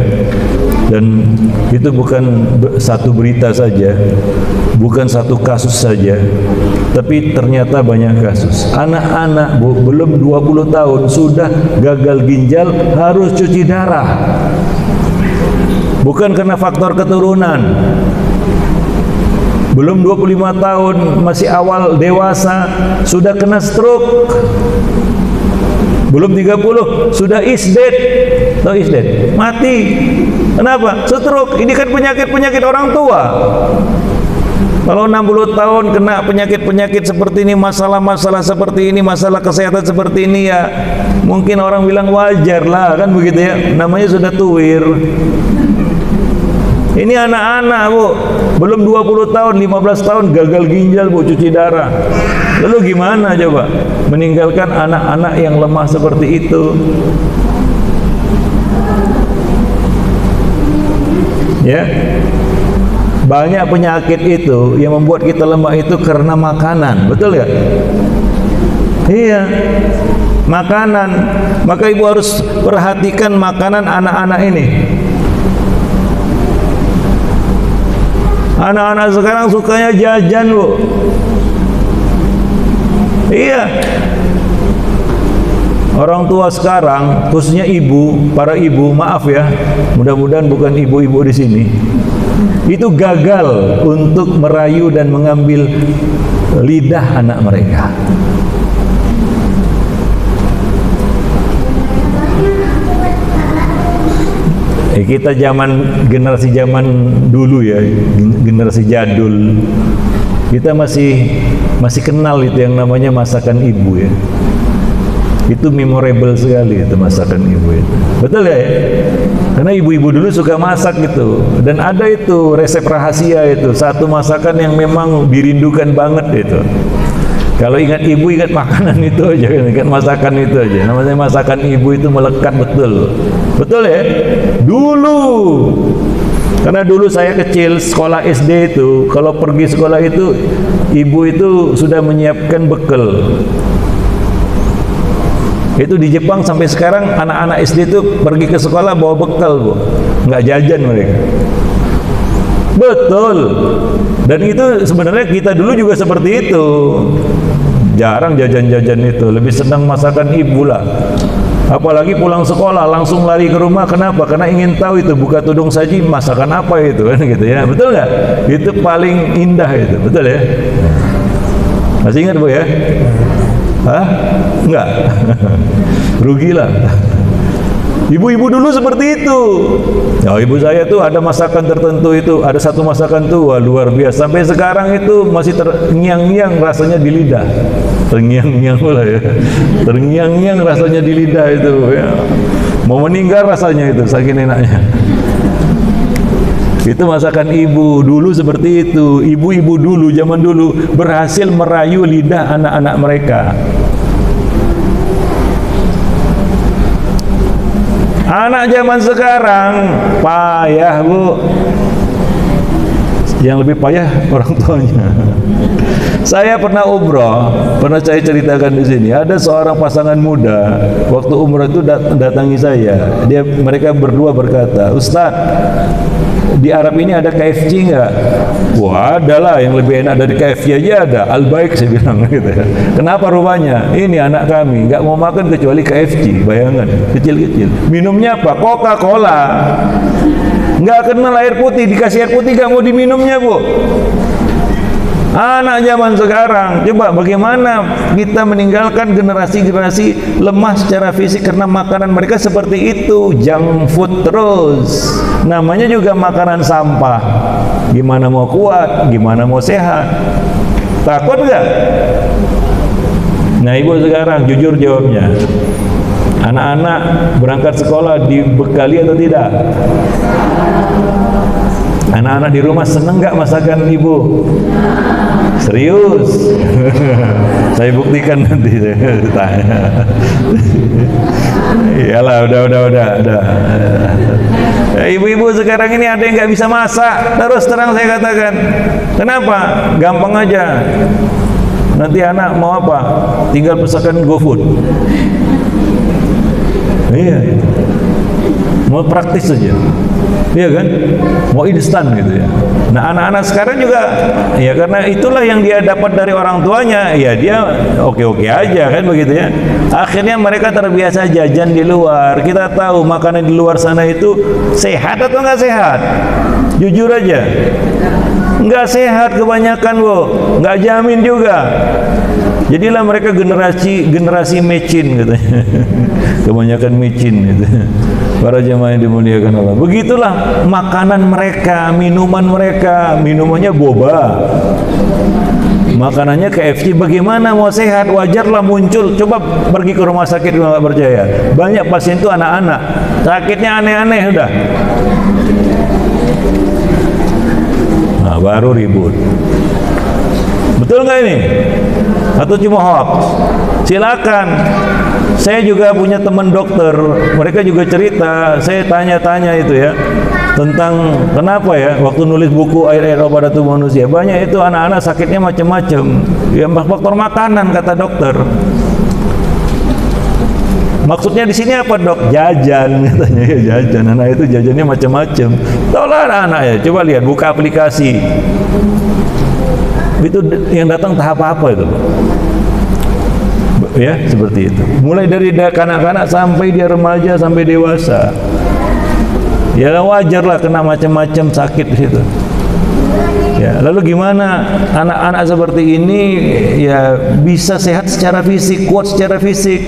Dan itu bukan satu berita saja, bukan satu kasus saja, tapi ternyata banyak kasus. Anak-anak, Bu, belum 20 tahun sudah gagal ginjal, harus cuci darah. Bukan karena faktor keturunan. Belum 25 tahun, masih awal dewasa, sudah kena stroke. Belum 30 sudah isdet. Tahu isdet? Mati. Kenapa? Stroke. Ini kan penyakit-penyakit orang tua. Kalau 60 tahun kena penyakit-penyakit seperti ini, masalah-masalah seperti ini, masalah kesehatan seperti ini, ya mungkin orang bilang wajar lah, kan begitu ya. Namanya sudah tuwir. Ini anak-anak Bu, belum 20 tahun, 15 tahun gagal ginjal Bu, cuci darah. Lalu gimana coba meninggalkan anak-anak yang lemah seperti itu? Ya, banyak penyakit itu yang membuat kita lemah itu karena makanan, betul ya? Iya, makanan. Maka ibu harus perhatikan makanan anak-anak ini. Anak-anak sekarang sukanya jajan Bu. Iya. Orang tua sekarang, khususnya ibu, para ibu, maaf ya, mudah-mudahan bukan ibu-ibu di sini, itu gagal untuk merayu dan mengambil lidah anak mereka. Kita generasi zaman dulu ya, generasi jadul, kita masih kenal itu yang namanya masakan ibu ya. Itu memorable sekali itu masakan ibu itu. Betul ya? Karena ibu-ibu dulu suka masak gitu. Dan ada itu resep rahasia itu, satu masakan yang memang dirindukan banget itu. Kalau ingat ibu, ingat makanan itu aja, ingat masakan itu aja. Namanya masakan ibu itu melekat betul. Betul ya? Dulu. Karena dulu saya kecil, sekolah SD itu, kalau pergi sekolah itu, ibu itu sudah menyiapkan bekal. Itu di Jepang sampai sekarang anak-anak SD itu pergi ke sekolah bawa bekal Bu, nggak jajan mereka. Betul. Dan itu sebenarnya kita dulu juga seperti itu. Jarang jajan-jajan itu, lebih senang masakan ibu lah. Apalagi pulang sekolah langsung lari ke rumah. Kenapa? Karena ingin tahu itu buka tudung saji masakan apa itu kan gitu ya. Betul nggak? Itu paling indah itu. Betul ya? Masih ingat Bu ya? Hah? Enggak. Rugilah. Ibu-ibu dulu seperti itu. Ya, ibu saya tuh ada masakan tertentu itu, ada satu masakan tuh wah, luar biasa. Sampai sekarang itu masih terngiang-ngiang rasanya di lidah. Terngiang-ngiang pula ya. Terngiang-ngiang rasanya di lidah itu ya. Mau meninggal rasanya itu saking enaknya. Itu masakan ibu dulu seperti itu. Ibu-ibu dulu zaman dulu berhasil merayu lidah anak-anak mereka. Anak zaman sekarang payah Bu. Yang lebih payah orang tuanya. Saya pernah umroh, pernah saya ceritakan di sini. Ada seorang pasangan muda, waktu umroh itu datangi saya. Mereka berdua berkata, Ustaz, di Arab ini ada KFC nggak? Wah, ada lah, yang lebih enak dari KFC aja ada. Al-Baik saya bilang gitu ya. Kenapa rupanya? Ini anak kami nggak mau makan kecuali KFC. Bayangan, kecil-kecil. Minumnya apa? Coca-Cola. Nggak kenal air putih, dikasih air putih nggak mau diminumnya Bu. Anak zaman sekarang, coba bagaimana kita meninggalkan generasi-generasi lemah secara fisik karena makanan mereka seperti itu, junk food terus. Namanya juga makanan sampah. Gimana mau kuat, gimana mau sehat? Takut nggak? Nah ibu sekarang jujur jawabnya. Anak-anak berangkat sekolah dibekali atau tidak? Anak-anak di rumah seneng nggak masakan ibu? Serius? Saya buktikan nanti saya tanya. Iyalah, udah. Ibu-ibu sekarang ini ada yang nggak bisa masak. Terus terang saya katakan, kenapa? Gampang aja. Nanti anak mau apa? Tinggal pesankan GoFood. Iya. Mau praktis saja. Iya kan? Mau instan gitu ya. Nah anak-anak sekarang juga ya karena itulah yang dia dapat dari orang tuanya, ya dia oke-oke aja kan begitu ya. Akhirnya mereka terbiasa jajan di luar. Kita tahu makanan di luar sana itu sehat atau nggak sehat? Jujur aja. Nggak sehat kebanyakan Bu, nggak jamin juga. Jadilah mereka generasi micin katanya. Kebanyakan micin gitu. Para jemaah yang dimuliakan Allah. Begitulah makanan mereka, minuman mereka, minumannya boba. Makanannya KFC. Bagaimana mau sehat? Wajarlah muncul. Coba pergi ke rumah sakit kalau nggak percaya. Banyak pasien itu anak-anak. Sakitnya aneh-aneh udah. baru ribut. Betul nggak ini? Atau cuma hoax? Silakan. Saya juga punya teman dokter, mereka juga cerita, saya tanya-tanya itu ya, tentang kenapa ya waktu nulis buku Air-Air Obat Tubuh Manusia, banyak itu anak-anak sakitnya macam-macam, ya faktor makanan kata dokter. Maksudnya di sini apa dok? Jajan katanya, ya jajan. Anak itu jajannya macam-macam. Taulah anak-anak ya, coba lihat buka aplikasi. Itu yang datang tahap apa itu? Ya, seperti itu. Mulai dari kanak-kanak sampai dia remaja sampai dewasa. Ya wajar lah kena macam-macam sakit di situ. Ya, lalu gimana anak-anak seperti ini ya bisa sehat secara fisik, kuat secara fisik?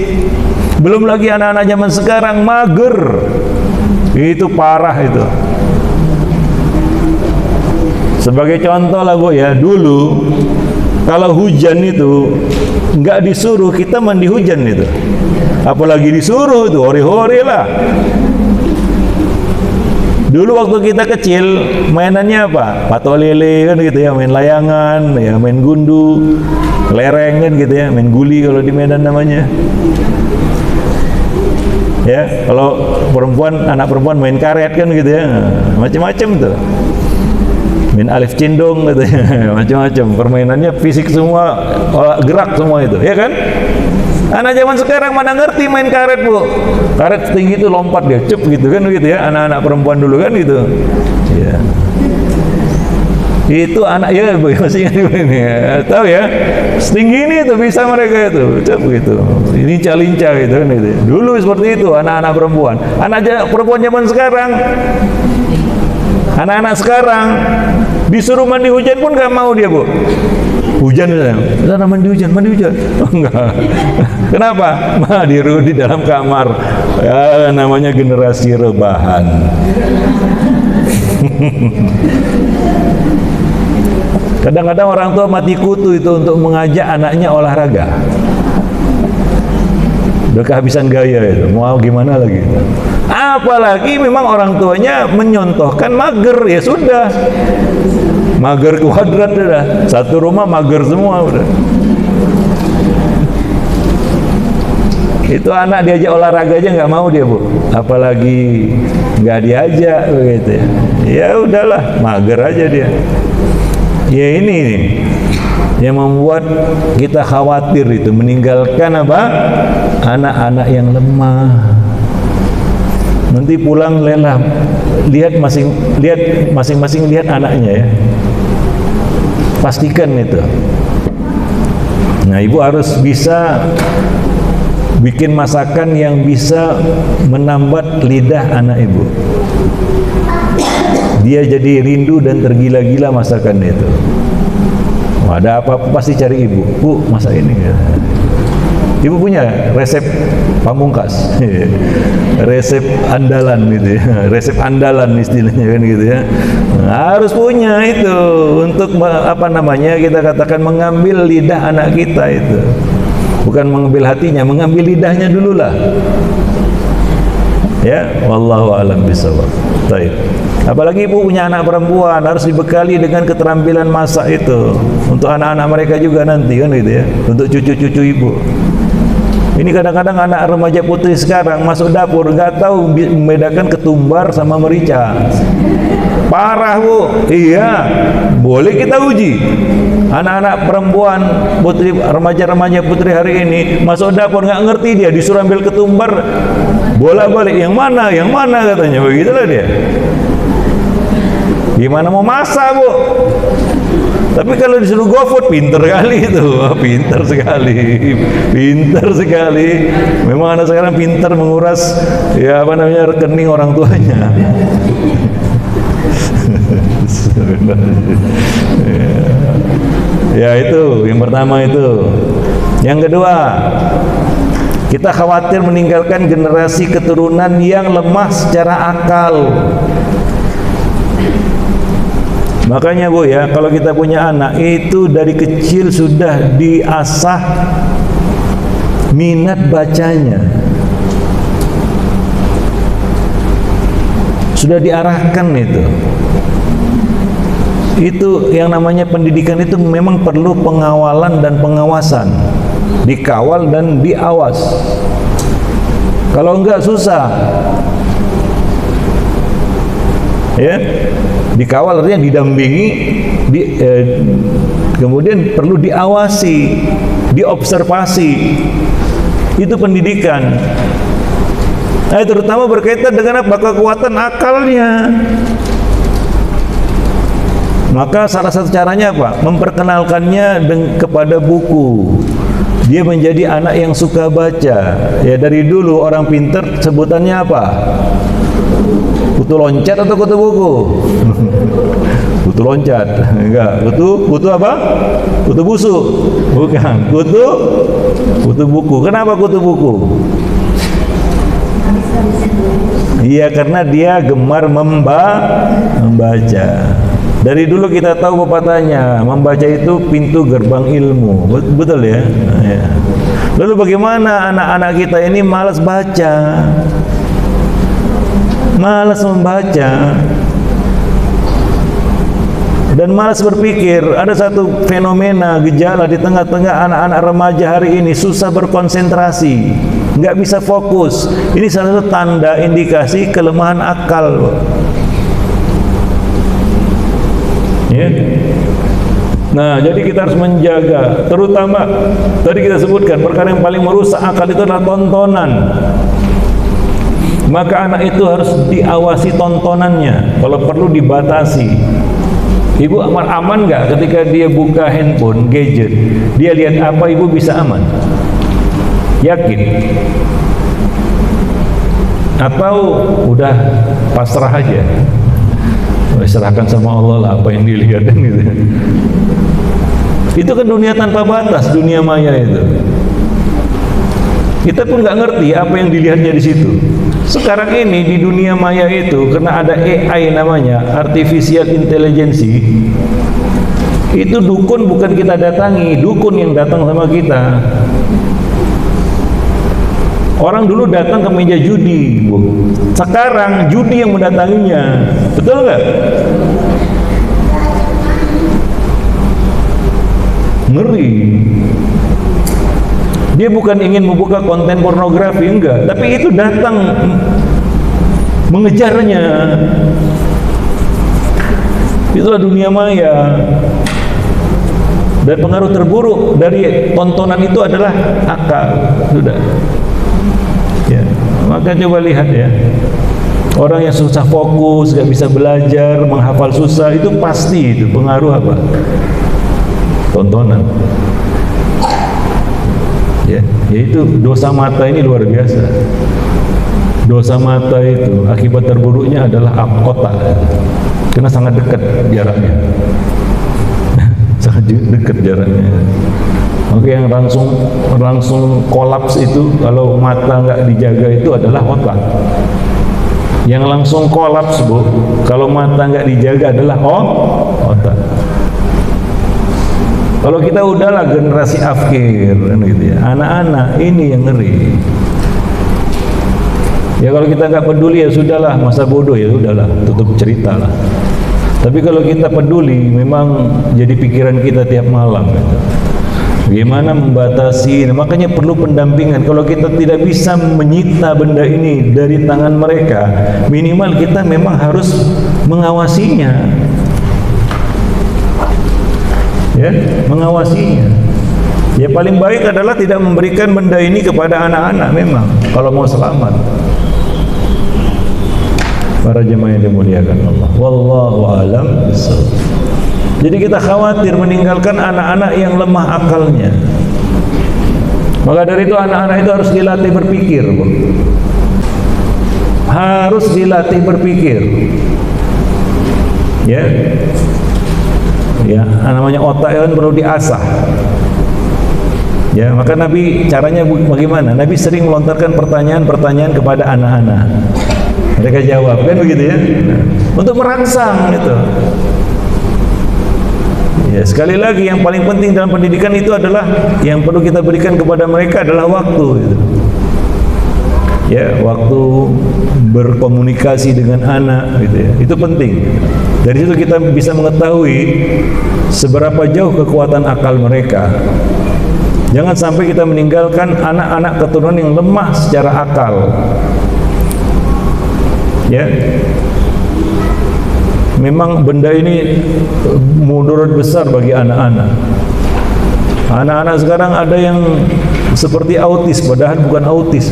Belum lagi anak-anak zaman sekarang mager. Itu parah itu. Sebagai contoh lah Bu ya, dulu kalau hujan itu nggak disuruh kita mandi hujan itu. Apalagi disuruh itu hore-hore lah. Dulu waktu kita kecil mainannya apa? Patok lele kan gitu ya, main layangan, ya main gundu, lereng kan gitu ya, main guli kalau di Medan namanya. Ya, kalau perempuan, anak perempuan main karet kan gitu ya, macam-macam tuh. Main alif cindung gitu ya, macam-macam. Permainannya fisik semua, gerak semua itu, ya kan? Anak zaman sekarang mana ngerti main karet Bu? Karet tinggi itu lompat dia, cep gitu kan gitu ya. Anak-anak perempuan dulu kan gitu. Ya. Itu anak ya Bu, masih ingat ini ya. Tahu ya? Setinggi ini tuh bisa mereka itu, cep gitu. Ini lincah gitu kan gitu. Dulu seperti itu anak-anak perempuan. Perempuan zaman sekarang, anak-anak sekarang disuruh mandi hujan pun nggak mau dia Bu. Hujan sana mandi hujan. Oh, enggak. Kenapa? Di dalam kamar. Ya, namanya generasi rebahan. Kadang-kadang orang tua mati kutu itu untuk mengajak anaknya olahraga. Udah kehabisan gaya itu, mau gimana lagi? Apalagi memang orang tuanya menyontohkan mager, ya sudah. Mager kuadrat udah. Satu rumah mager semua udah. Itu anak diajak olahraga aja nggak mau dia Bu. Apalagi nggak diajak begitu ya. Ya udahlah, mager aja dia. Ya ini nih yang membuat kita khawatir itu, meninggalkan apa? Anak-anak yang lemah. Nanti pulang lelah, lihat masing-masing lihat anaknya ya. Pastikan itu. Nah, ibu harus bisa bikin masakan yang bisa menambat lidah anak ibu. Dia jadi rindu dan tergila-gila masakan itu. Wah, ada apa-apa pasti cari ibu. Bu, masak ini. Ibu punya resep pamungkas, resep andalan gitu ya, resep andalan istilahnya kan gitu ya. Nah, harus punya itu untuk apa namanya kita katakan mengambil lidah anak kita itu, bukan mengambil hatinya, mengambil lidahnya dulu lah. Ya, wallahu a'lam bishawab. Baik. Apalagi ibu punya anak perempuan, harus dibekali dengan keterampilan masak itu untuk anak-anak mereka juga nanti kan gitu ya, untuk cucu-cucu ibu. Ini kadang-kadang anak remaja putri sekarang masuk dapur nggak tahu membedakan ketumbar sama merica. Parah Bu. Iya, boleh kita uji. Anak-anak perempuan putri, remaja-remaja putri hari ini masuk dapur nggak ngerti dia, disuruh ambil ketumbar, bolak-balik yang mana katanya, begitulah dia. Gimana mau masak Bu? Tapi kalau disuruh GoFood, pinter kali itu, pinter sekali. Memang anak sekarang pinter menguras ya apa namanya rekening orang tuanya. Ya itu, yang pertama itu. Yang kedua, kita khawatir meninggalkan generasi keturunan yang lemah secara akal. Makanya Bu ya, kalau kita punya anak itu dari kecil sudah diasah minat bacanya, sudah diarahkan itu. Itu yang namanya pendidikan itu memang perlu pengawalan dan pengawasan, dikawal dan diawas. Kalau enggak susah, ya. Dikawal artinya didampingi, kemudian perlu diawasi, diobservasi. Itu pendidikan. Nah, terutama berkaitan dengan apa? Kekuatan akalnya. Maka salah satu caranya apa? Memperkenalkannya kepada buku. Dia menjadi anak yang suka baca. Ya, dari dulu orang pinter sebutannya apa? Kutu loncat atau kutu buku? Kutu loncat. Enggak, kutu apa? Kutu busuk. Bukan, kutu buku. Kenapa kutu buku? Iya, karena dia gemar membaca. Dari dulu kita tahu pepatahnya, membaca itu pintu gerbang ilmu. Betul ya? Ya. Lalu bagaimana anak-anak kita ini malas baca? Malas membaca dan malas berpikir. Ada satu fenomena gejala di tengah-tengah anak-anak remaja hari ini, susah berkonsentrasi, nggak bisa fokus. Ini salah satu tanda indikasi kelemahan akal. Ya. Nah, jadi kita harus menjaga, terutama tadi kita sebutkan perkara yang paling merusak akal itu adalah tontonan. Maka anak itu harus diawasi tontonannya, kalau perlu dibatasi. Ibu aman nggak ketika dia buka handphone, gadget, dia lihat apa, ibu bisa aman? Yakin? Atau udah pasrah aja? Serahkan sama Allah lah apa yang dilihat gitu. Itu kan dunia tanpa batas, dunia maya itu. Kita pun nggak ngerti apa yang dilihatnya di situ. Sekarang ini di dunia maya itu, karena ada AI namanya, artificial intelligence, itu dukun bukan kita datangi, dukun yang datang sama kita. Orang dulu datang ke meja judi, Bu. Sekarang judi yang mendatanginya. Betul nggak? Ngeri. Dia bukan ingin membuka konten pornografi, enggak, tapi itu datang mengejarnya. Itulah dunia maya. Dan pengaruh terburuk dari tontonan itu adalah akal. Sudah. Ya, maka coba lihat ya. Orang yang susah fokus, gak bisa belajar, menghafal susah, itu pasti itu pengaruh apa? Tontonan. Ya, yaitu dosa mata ini luar biasa. Dosa mata itu akibat terburuknya adalah kota, karena sangat dekat jaraknya. Sangat dekat jaraknya. Oke, yang langsung kolaps itu kalau mata nggak dijaga itu adalah otak. Yang langsung kolaps, Bu, kalau mata nggak dijaga adalah otak. Kalau kita udahlah generasi akhir, gitu ya, anak-anak ini yang ngeri. Ya kalau kita nggak peduli ya sudahlah, masa bodoh ya sudahlah, tutup cerita lah. Tapi kalau kita peduli, memang jadi pikiran kita tiap malam. Gitu. Bagaimana membatasi? Nah, makanya perlu pendampingan. Kalau kita tidak bisa menyita benda ini dari tangan mereka, minimal kita memang harus mengawasinya. Ya, mengawasinya. Ya paling baik adalah tidak memberikan benda ini kepada anak-anak memang kalau mau selamat. Para jemaah yang dimuliakan Allah. Wallahu a'lam bishawab. Jadi kita khawatir meninggalkan anak-anak yang lemah akalnya. Maka dari itu anak-anak itu harus dilatih berpikir, Bu. Harus dilatih berpikir. Ya. Ya, namanya otak kan perlu diasah. Ya, maka Nabi caranya bagaimana? Nabi sering melontarkan pertanyaan-pertanyaan kepada anak-anak. Mereka jawab, kan begitu ya? Untuk merangsang gitu. Ya, sekali lagi yang paling penting dalam pendidikan itu adalah yang perlu kita berikan kepada mereka adalah waktu gitu. Ya, waktu berkomunikasi dengan anak gitu ya. Itu penting. Dari situ kita bisa mengetahui seberapa jauh kekuatan akal mereka. Jangan sampai kita meninggalkan anak-anak keturunan yang lemah secara akal. Ya, memang benda ini mudarat besar bagi anak-anak. Anak-anak sekarang ada yang seperti autis, padahal bukan autis.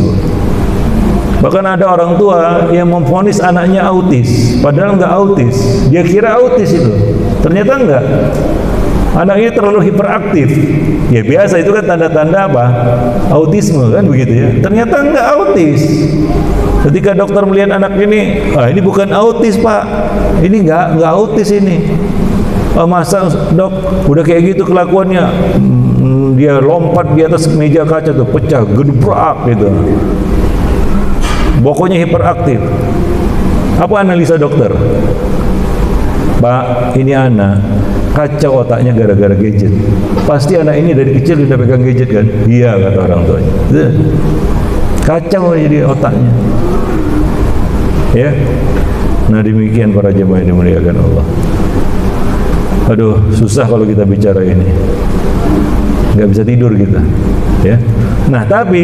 Bahkan ada orang tua yang memvonis anaknya autis, padahal enggak autis. Dia kira autis itu, ternyata enggak. Anaknya terlalu hiperaktif. Ya biasa, itu kan tanda-tanda apa? Autisme kan begitu ya. Ternyata enggak autis. Ketika dokter melihat anak ini, ini bukan autis pak, ini enggak autis ini. Masa dok, udah kayak gitu kelakuannya, dia lompat di atas meja kaca tuh, pecah, gedebrak gitu. Pokoknya hiperaktif. Apa analisa dokter? Pak, ini anak kacau otaknya gara-gara gadget. Pasti anak ini dari kecil sudah pegang gadget kan? Iya, kata orang tuanya. Kacau jadi otaknya. Ya. Nah, demikian para jemaah yang dimuliakan Allah. Aduh, susah kalau kita bicara ini. Nggak bisa tidur kita. Ya. Nah, tapi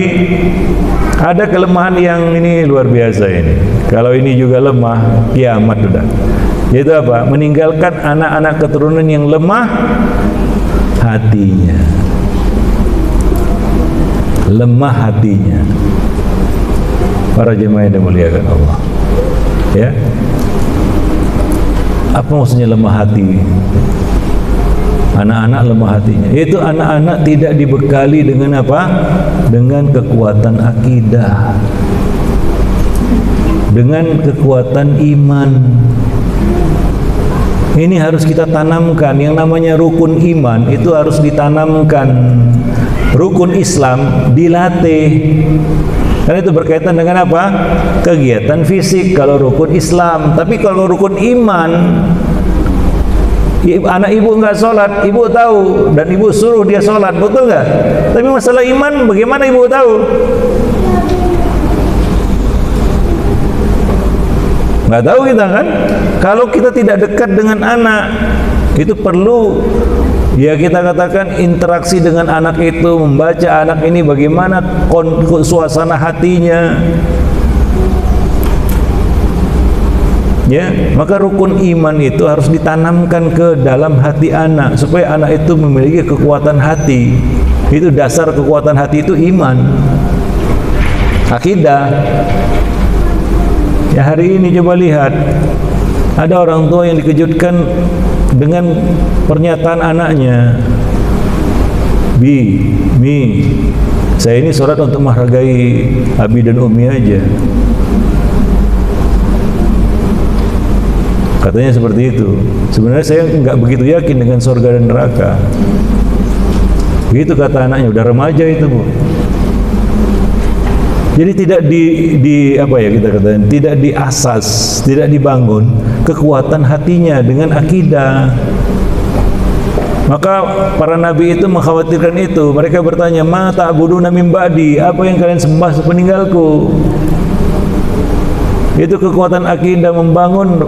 ada kelemahan yang ini luar biasa ini. Kalau ini juga lemah, kiamat sudah. Yaitu apa? Meninggalkan anak-anak keturunan yang lemah hatinya. Lemah hatinya. Para jemaah yang dimuliakan Allah. Ya. Apa maksudnya lemah hati? Anak-anak lemah hatinya. Itu anak-anak tidak dibekali dengan apa? Dengan kekuatan akidah, dengan kekuatan iman. Ini harus kita tanamkan. Yang namanya rukun iman itu harus ditanamkan. Rukun Islam dilatih. Karena itu berkaitan dengan apa? Kegiatan fisik kalau rukun Islam. Tapi kalau rukun iman, anak ibu nggak sholat, ibu tahu, dan ibu suruh dia sholat, betul nggak? Tapi masalah iman, bagaimana ibu tahu? Nggak tahu kita kan? Kalau kita tidak dekat dengan anak, itu perlu ya kita katakan interaksi dengan anak itu, membaca anak ini bagaimana suasana hatinya. Ya, maka rukun iman itu harus ditanamkan ke dalam hati anak supaya anak itu memiliki kekuatan hati. Itu dasar kekuatan hati itu iman, akidah. Ya, hari ini coba lihat, ada orang tua yang dikejutkan dengan pernyataan anaknya, Mi, saya ini sholat untuk menghargai Abi dan Umi aja. Katanya seperti itu. Sebenarnya saya nggak begitu yakin dengan surga dan neraka. Begitu kata anaknya, udah remaja itu, Bu. Jadi tidak apa ya kita katakan, tidak diasas, tidak dibangun kekuatan hatinya dengan akidah. Maka para nabi itu mengkhawatirkan itu. Mereka bertanya, "Ma ta'buduna min ba'di?" Apa yang kalian sembah sepeninggalku? Itu kekuatan akidah membangun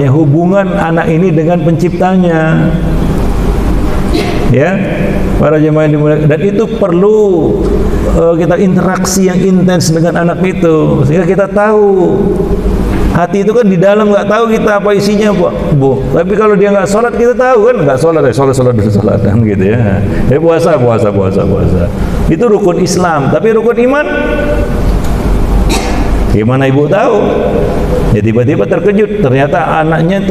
hubungan anak ini dengan penciptanya. Ya, para jemaah yang dimuliakan, dan itu perlu kita interaksi yang intens dengan anak itu sehingga kita tahu. Hati itu kan di dalam, nggak tahu kita apa isinya, Bu. Tapi kalau dia nggak sholat, kita tahu kan, nggak sholat, sholat kan gitu ya. Puasa. Itu rukun Islam. Tapi rukun iman, gimana ibu tahu? Ya tiba-tiba terkejut, ternyata anaknya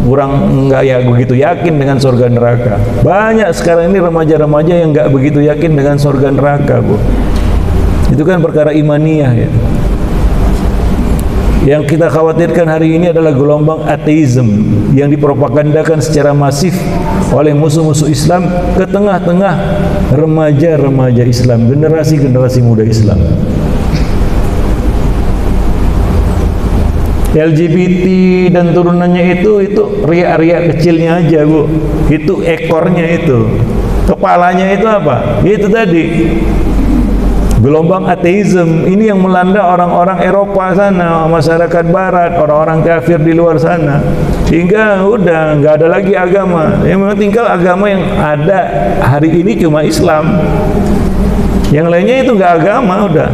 kurang nggak begitu yakin dengan surga neraka. Banyak sekarang ini remaja-remaja yang nggak begitu yakin dengan surga neraka, Bu. Itu kan perkara imaniyah ya. Yang kita khawatirkan hari ini adalah gelombang ateisme yang dipropagandakan secara masif oleh musuh-musuh Islam ke tengah-tengah remaja-remaja Islam, generasi-generasi muda Islam. LGBT dan turunannya itu riak-riak kecilnya aja, Bu. Itu ekornya itu. Kepalanya itu apa? Itu tadi. Gelombang ateisme ini yang melanda orang-orang Eropa sana, masyarakat Barat, orang-orang kafir di luar sana. Hingga udah nggak ada lagi agama. Yang memang tinggal agama yang ada hari ini cuma Islam. Yang lainnya itu nggak agama, udah.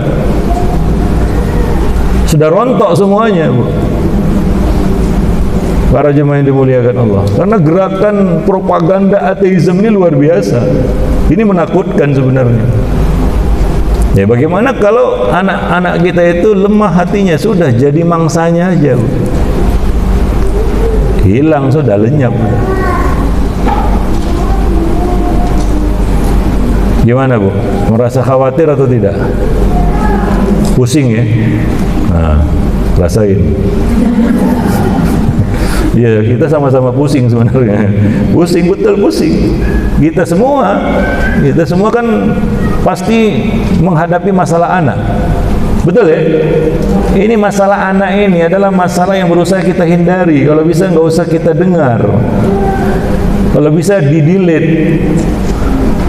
Sudah rontok semuanya, Bu. Para jemaah yang dimuliakan Allah. Karena gerakan propaganda ateisme ini luar biasa. Ini menakutkan sebenarnya. Ya bagaimana kalau anak-anak kita itu lemah hatinya, sudah jadi mangsanya aja, Bu. Hilang, sudah lenyap. Gimana, Bu? Merasa khawatir atau tidak? Pusing ya? Nah, rasain. Ya, kita sama-sama pusing sebenarnya. Pusing, betul pusing. Kita semua kan pasti menghadapi masalah anak. Betul ya? Ini masalah anak ini adalah masalah yang berusaha kita hindari. Kalau bisa nggak usah kita dengar. Kalau bisa di-delete.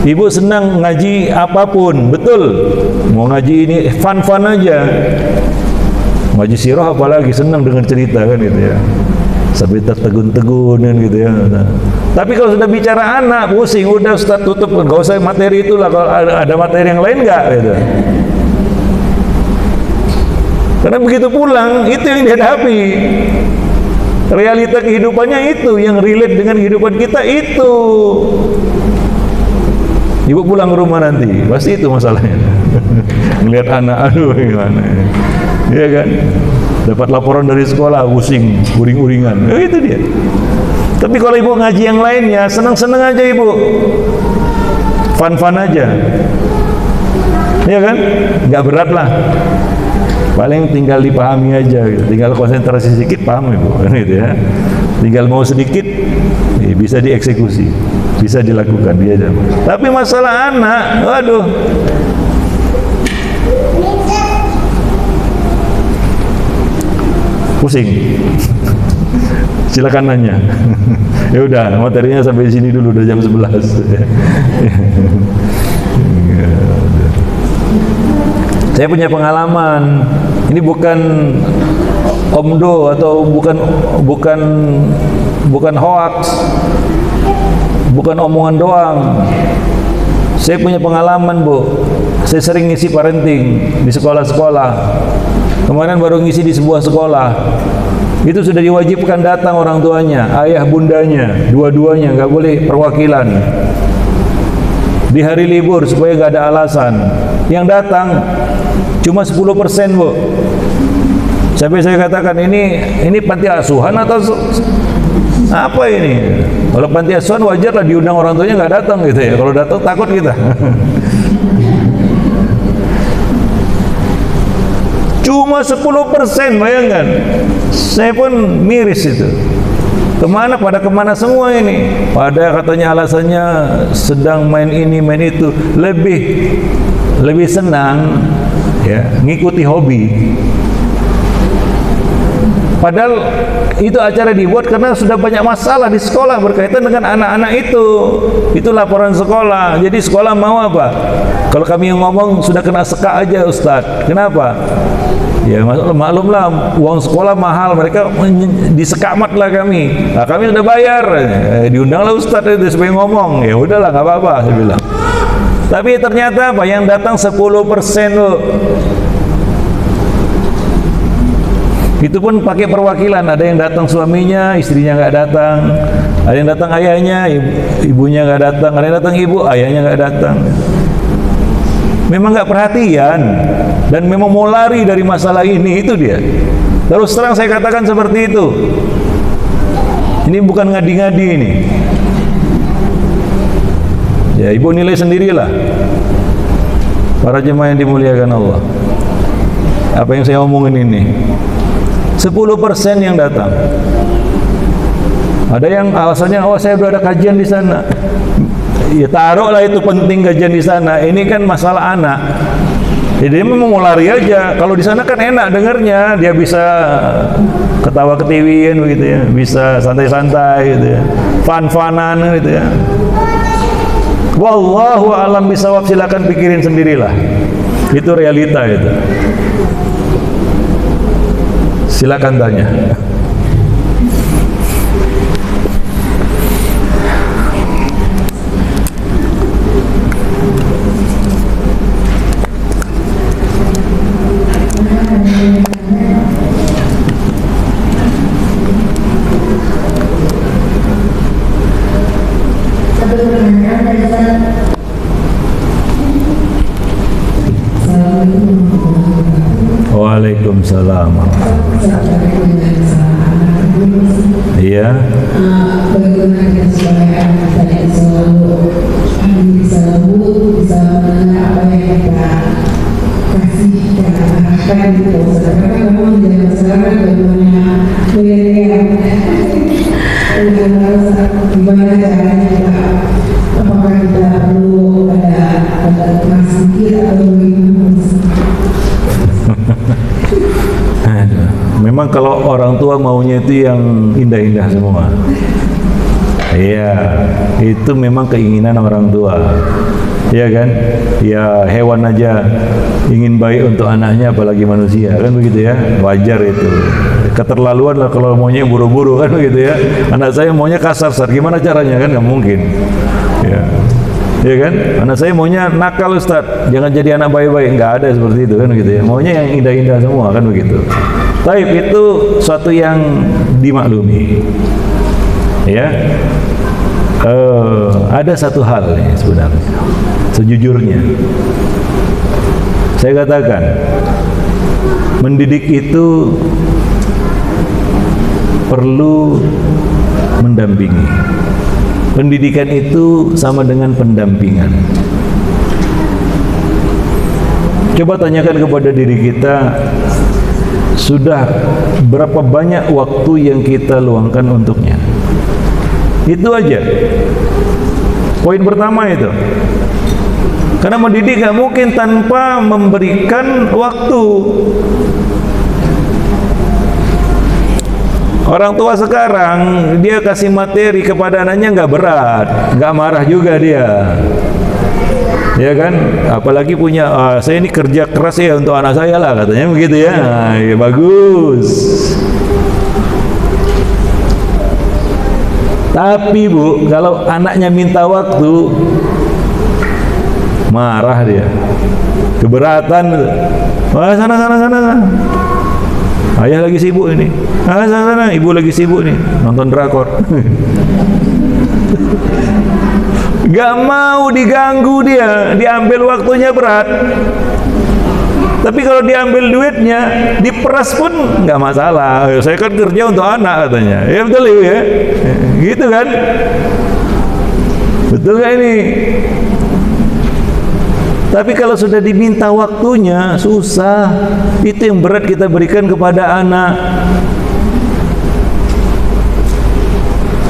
Ibu senang ngaji apapun, betul. Mau ngaji ini fun-fun aja. Ngaji sirah apalagi senang dengan cerita kan gitu ya. Sampai tertegun-tegunan gitu ya. Nah. Tapi kalau sudah bicara anak, pusing, udah Ustaz tutup, nggak usah materi itulah. Kalau ada materi yang lain nggak gitu. Karena begitu pulang, itu yang dihadapi. Realita kehidupannya itu, yang relate dengan kehidupan kita itu. Ibu pulang ke rumah nanti, pasti itu masalahnya. Ngelihat anak, aduh gimana. Iya kan? Dapat laporan dari sekolah, pusing, uring-uringan. Itu dia. Tapi kalau ibu ngaji yang lainnya, senang-senang aja ibu. Fun-fun aja. Iya kan? Nggak berat lah. Paling tinggal dipahami aja gitu. Tinggal konsentrasi sedikit, paham ibu. Gitu ya. Tinggal mau sedikit, bisa dieksekusi. Bisa dilakukan dia aja. Tapi masalah anak, waduh. Pusing. Silakan nanya. Ya udah, materinya sampai di sini dulu, udah jam 11. Saya punya pengalaman. Ini bukan omdo atau bukan hoax. Bukan omongan doang. Saya punya pengalaman, Bu. Saya sering ngisi parenting di sekolah-sekolah. Kemarin baru ngisi di sebuah sekolah. Itu sudah diwajibkan datang orang tuanya, ayah bundanya, dua-duanya, nggak boleh perwakilan. Di hari libur supaya nggak ada alasan. Yang datang cuma 10%, Bu. Sampai saya katakan ini panti asuhan atau apa ini? Kalau panti asuhan wajar lah diundang orang tuanya, nggak datang gitu ya. Kalau datang takut kita. Cuma 10%, bayangkan. Saya pun miris itu. Pada kemana semua ini? Pada katanya alasannya sedang main ini, main itu. Lebih senang ya, ngikuti hobi. Padahal itu acara dibuat karena sudah banyak masalah di sekolah berkaitan dengan anak-anak itu. Itu laporan sekolah. Jadi sekolah mau apa? Kalau kami yang ngomong sudah kena seka aja Ustadz. Kenapa? Ya maklumlah, uang sekolah mahal, mereka disekamat lah kami. Nah, kami sudah bayar, diundanglah Ustadz itu supaya ngomong. Ya udahlah, nggak apa-apa, saya bilang. Tapi ternyata apa? Yang datang 10% loh. Itu pun pakai perwakilan. Ada yang datang suaminya, istrinya nggak datang. Ada yang datang ayahnya, ibunya nggak datang. Ada yang datang ibu, ayahnya nggak datang. Memang nggak perhatian dan memang mau lari dari masalah ini, itu dia. Terus terang saya katakan seperti itu. Ini bukan ngadi-ngadi ini. Ya ibu nilai sendirilah. Para jemaah yang dimuliakan Allah. Apa yang saya omongin ini. 10% yang datang. Ada yang alasannya, oh saya udah ada kajian di sana. Ya taruhlah itu penting kajian di sana. Ini kan masalah anak. Jadi dia memang mau lari aja. Kalau di sana kan enak dengarnya, dia bisa ketawa ketiwiin begitu ya, bisa santai-santai gitu ya, fun-funan gitu ya. Wallahu a'lam bishawab, silakan pikirin sendirilah. Itu realita itu. Silakan tanya. Waalaikumsalam. Iya. Bagaimana kita supaya anak kita yang selalu bisa lembut, bisa mendengar apa yang kita kasih, kita arahkan gitu. Karena memang zaman sekarang bagaimana milenial, gimana caranya kita, apakah kita perlu ada kelas sedikit atau bagaimana? Memang kalau orang tua maunya itu yang indah-indah semua. Iya, itu memang keinginan orang tua. Iya kan? Ya hewan aja ingin baik untuk anaknya, apalagi manusia, kan begitu ya? Wajar itu. Keterlaluan lah kalau maunya buru-buru, kan begitu ya? Anak saya maunya kasar, gimana caranya, kan nggak mungkin. Ya. Ya kan? Anak saya maunya nakal, Ustaz, jangan jadi anak baik-baik. Nggak ada seperti itu, kan gitu ya. Maunya yang indah-indah semua, kan begitu. Taib itu suatu yang dimaklumi. Ya. Ada satu hal nih sebenarnya, sejujurnya saya katakan, mendidik itu perlu mendampingi. Pendidikan itu sama dengan pendampingan. Coba tanyakan kepada diri kita, sudah berapa banyak waktu yang kita luangkan untuknya? Itu aja. Poin pertama itu. Karena mendidik gak mungkin tanpa memberikan waktu. Orang tua sekarang dia kasih materi kepada anaknya nggak berat, nggak marah juga dia, ya kan? Apalagi punya, saya ini kerja keras ya untuk anak saya lah, katanya begitu ya. Ya bagus. Tapi Bu, kalau anaknya minta waktu, marah dia, keberatan. Wah, sana. Ayah lagi sibuk ini. Sana, ibu lagi sibuk nih, nonton drakor. Gak mau diganggu dia, diambil waktunya berat. Tapi kalau diambil duitnya, diperas pun nggak masalah. Saya kan kerja untuk anak, katanya. Ya betul ya, gitu kan? Betul nggak ini? Tapi kalau sudah diminta waktunya, susah. Itu yang berat kita berikan kepada anak.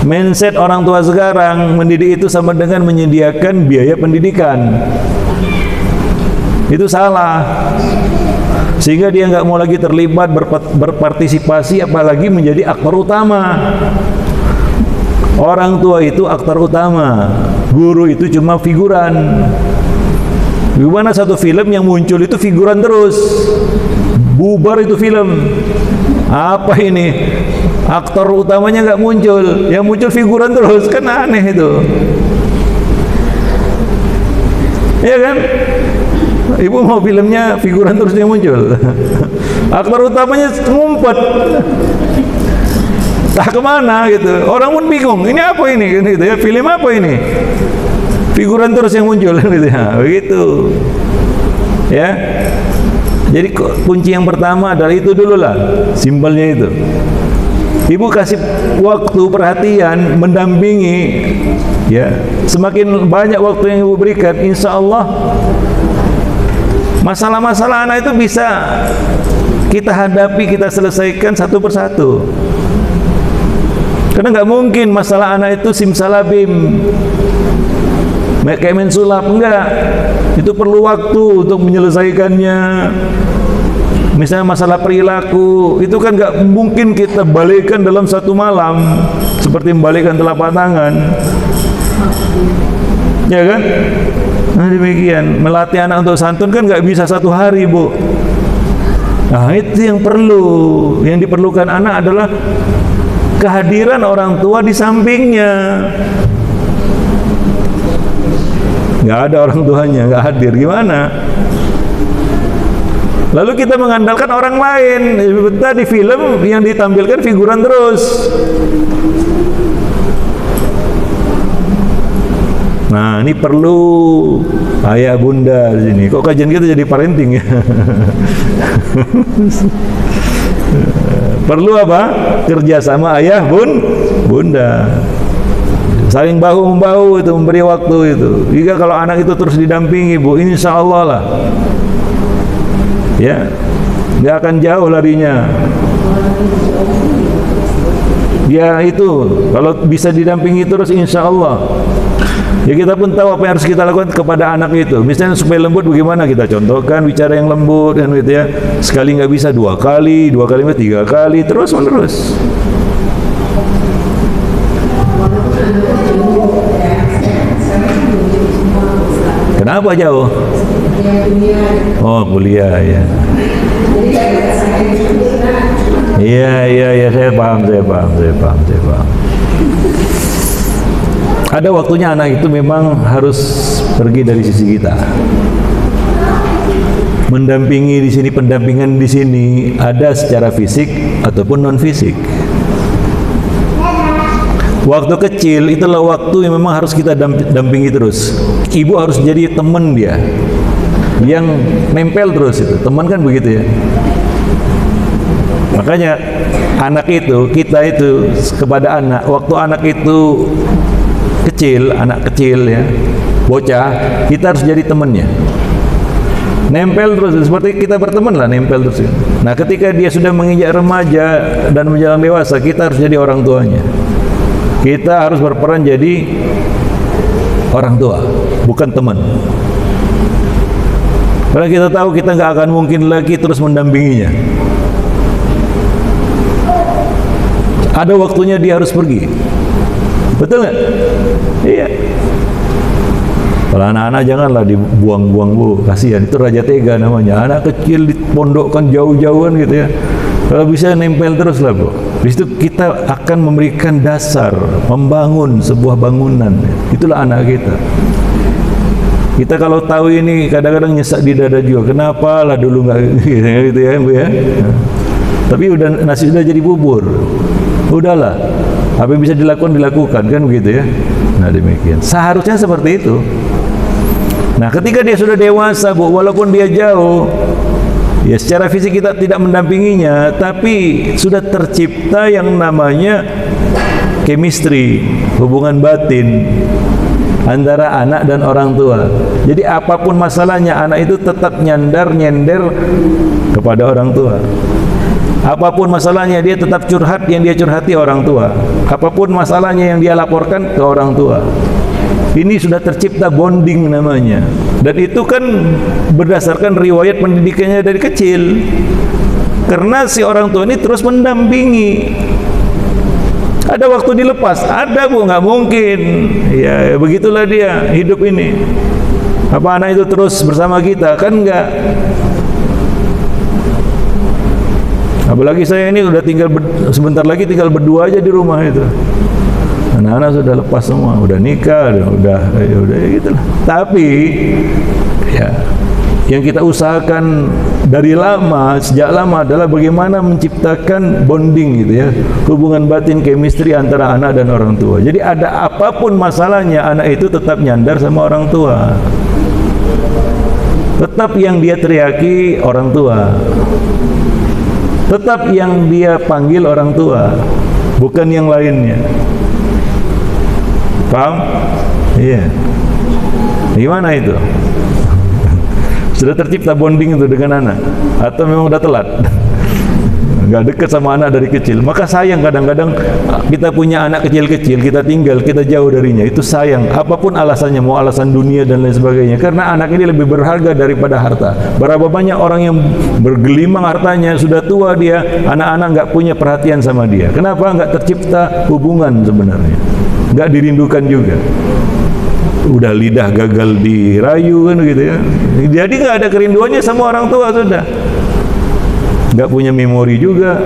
Mindset orang tua sekarang, mendidik itu sama dengan menyediakan biaya pendidikan. Itu salah. Sehingga dia nggak mau lagi terlibat, berpartisipasi, apalagi menjadi aktor utama. Orang tua itu aktor utama, guru itu cuma figuran. Gimana satu film yang muncul itu figuran terus, bubar itu film. Apa ini? Aktor utamanya nggak muncul, yang muncul figuran terus, kan aneh itu. Iya kan? Ibu mau filmnya figuran terus yang muncul. Aktor utamanya ngumpet, tak kemana gitu. Orang pun bingung, ini apa ini? Gitu ya, film apa ini? Figuran terus yang muncul, gitu ya. Begitu. Ya. Jadi kunci yang pertama adalah itu dulu lah, simpelnya itu. Ibu kasih waktu, perhatian, mendampingi, ya. Semakin banyak waktu yang ibu berikan, insya Allah masalah-masalah anak itu bisa kita hadapi, kita selesaikan satu persatu. Karena nggak mungkin masalah anak itu simsalabim, kayak main sulap, enggak. Itu perlu waktu untuk menyelesaikannya. Misalnya masalah perilaku, itu kan nggak mungkin kita balikan dalam satu malam, seperti membalikan telapak tangan, ya kan? Nah demikian, melatih anak untuk santun kan nggak bisa satu hari, Bu. Nah itu yang perlu, yang diperlukan anak adalah kehadiran orang tua di sampingnya. Nggak ada orang tuanya, nggak hadir, gimana? Lalu kita mengandalkan orang lain. Di film yang ditampilkan figuran terus. Nah, ini perlu ayah bunda di sini. Kok kajian kita jadi parenting ya? Perlu apa? Kerjasama ayah bunda. Saling bahu-membahu itu, memberi waktu itu. Jika kalau anak itu terus didampingi, Bu, insya Allah lah. Ya, dia akan jauh larinya. Ya itu, kalau bisa didampingi terus insya Allah. Ya kita pun tahu apa yang harus kita lakukan kepada anak itu. Misalnya supaya lembut bagaimana kita contohkan bicara yang lembut kan gitu ya. Sekali nggak bisa 2 kali, 2 kali 3 kali, terus menerus. Kenapa jauh? Oh kuliah ya. Iya saya paham. Ada waktunya anak itu memang harus pergi dari sisi kita. Mendampingi di sini, pendampingan di sini ada secara fisik ataupun non fisik. Waktu kecil itulah waktu yang memang harus kita dampingi terus. Ibu harus jadi teman dia, yang nempel terus itu. Teman kan begitu ya. Makanya anak itu, kita itu kepada anak, waktu anak itu kecil, anak kecil ya, bocah, kita harus jadi temannya. Nempel terus, seperti kita berteman lah, nempel terus. Nah ketika dia sudah menginjak remaja dan menjelang dewasa, kita harus jadi orang tuanya. Kita harus berperan jadi orang tua, bukan teman. Karena kita tahu kita nggak akan mungkin lagi terus mendampinginya. Ada waktunya dia harus pergi. Betul nggak? Iya. Kalau anak-anak janganlah dibuang-buang, Bu, kasihan. Itu raja tega namanya. Anak kecil dipondokkan jauh-jauhan gitu ya. Kalau bisa nempel terus lah, Bu. Di situ kita akan memberikan dasar, membangun sebuah bangunan. Itulah anak kita. Kita kalau tahu ini kadang-kadang nyesak di dada juga. Kenapa lah dulu nggak gitu ya, Bu ya? Tapi udah nasi sudah jadi bubur. Udahlah. Apa yang bisa dilakukan kan begitu ya. Nah demikian. Seharusnya seperti itu. Nah ketika dia sudah dewasa, Bu, walaupun dia jauh, ya secara fisik kita tidak mendampinginya, tapi sudah tercipta yang namanya chemistry, hubungan batin antara anak dan orang tua. Jadi apapun masalahnya, anak itu tetap nyender kepada orang tua. Apapun masalahnya, dia tetap curhat yang dia curhati orang tua. Apapun masalahnya yang dia laporkan ke orang tua. Ini sudah tercipta bonding namanya. Dan itu kan berdasarkan riwayat pendidikannya dari kecil. Karena si orang tua ini terus mendampingi. Ada waktu dilepas, ada, Bu, nggak mungkin. Ya begitulah dia hidup ini. Apa anak itu terus bersama kita? Kan enggak. Apalagi saya ini udah tinggal sebentar lagi tinggal berdua aja di rumah itu. Anak-anak sudah lepas semua, udah nikah, udah gitu lah. Tapi ya yang kita usahakan dari lama, sejak lama adalah bagaimana menciptakan bonding gitu ya, hubungan batin, chemistry antara anak dan orang tua. Jadi ada apapun masalahnya, anak itu tetap nyandar sama orang tua. Tetap yang dia teriaki orang tua. Tetap yang dia panggil orang tua, bukan yang lainnya. Paham? Iya. Gimana itu? Sudah tercipta bonding itu dengan anak? Atau memang udah telat? Nggak dekat sama anak dari kecil. Maka sayang kadang-kadang kita punya anak kecil-kecil, kita tinggal, kita jauh darinya. Itu sayang. Apapun alasannya, mau alasan dunia dan lain sebagainya. Karena anak ini lebih berharga daripada harta. Berapa banyak orang yang bergelimang hartanya, sudah tua dia, anak-anak nggak punya perhatian sama dia. Kenapa? Nggak tercipta hubungan sebenarnya. Nggak dirindukan juga. udah lidah gagal dirayu kan gitu ya. Jadi nggak ada kerinduannya sama orang tua sudah. Nggak punya memori juga,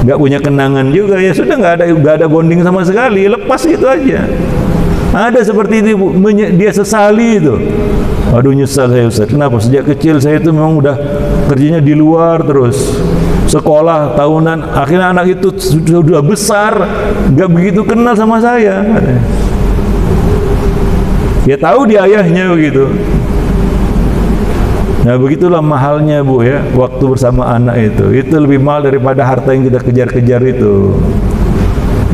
nggak punya kenangan juga, ya sudah nggak ada bonding sama sekali, lepas gitu aja. Ada seperti itu, dia sesali itu. Aduh nyesal saya Ustaz, kenapa? Sejak kecil saya itu memang udah kerjanya di luar terus, sekolah tahunan, akhirnya anak itu sudah besar, nggak begitu kenal sama saya. Ya tahu dia ayahnya begitu. Nah begitulah mahalnya Bu ya, waktu bersama anak itu lebih mahal daripada harta yang kita kejar-kejar itu,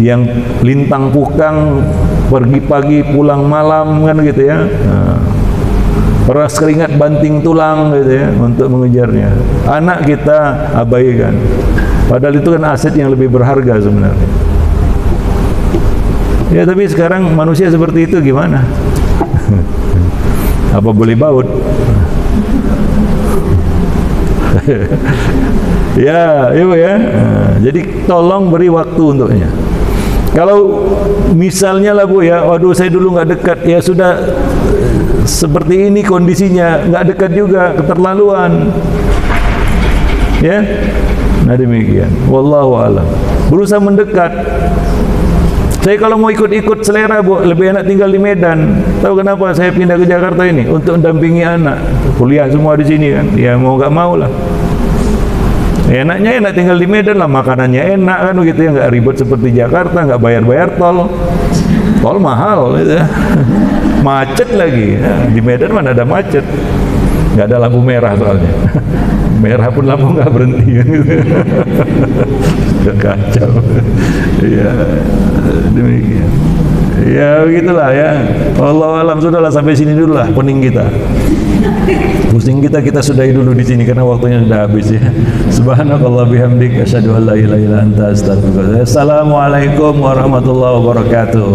yang lintang pukang, pergi pagi pulang malam kan gitu ya. Peras keringat banting tulang gitu ya untuk mengejarnya. Anak kita abaikan, padahal itu kan aset yang lebih berharga sebenarnya. Ya tapi sekarang manusia seperti itu gimana? Apa boleh baut? Ya, ibu ya. Jadi tolong beri waktu untuknya. Kalau misalnya lah Bu ya, waduh saya dulu nggak dekat, ya sudah seperti ini kondisinya, nggak dekat juga, keterlaluan. Ya, nah demikian. Wallahu a'lam. Berusaha mendekat. Saya kalau mau ikut-ikut selera Bu, lebih enak tinggal di Medan. Tahu kenapa saya pindah ke Jakarta ini? Untuk mendampingi anak. Kuliah semua di sini kan. Ya mau nggak mau lah. Enaknya enak tinggal di Medan lah, makanannya enak kan begitu ya, nggak ribet seperti Jakarta, nggak bayar tol mahal gitu ya. Macet lagi ya. Di Medan mana ada macet, nggak ada lampu merah soalnya. Merah pun lampu nggak berhenti gitu. Kacau. Ya demikian. Ya begitulah ya. Wallahu alam, sudahlah sampai sini dulu lah pening kita. Pusing kita sudahi dulu di sini karena waktunya sudah habis ya. Subhanakallah bihamdik, asyhadu an la ilaha illa anta, astaghfiruka. Assalamualaikum warahmatullahi wabarakatuh.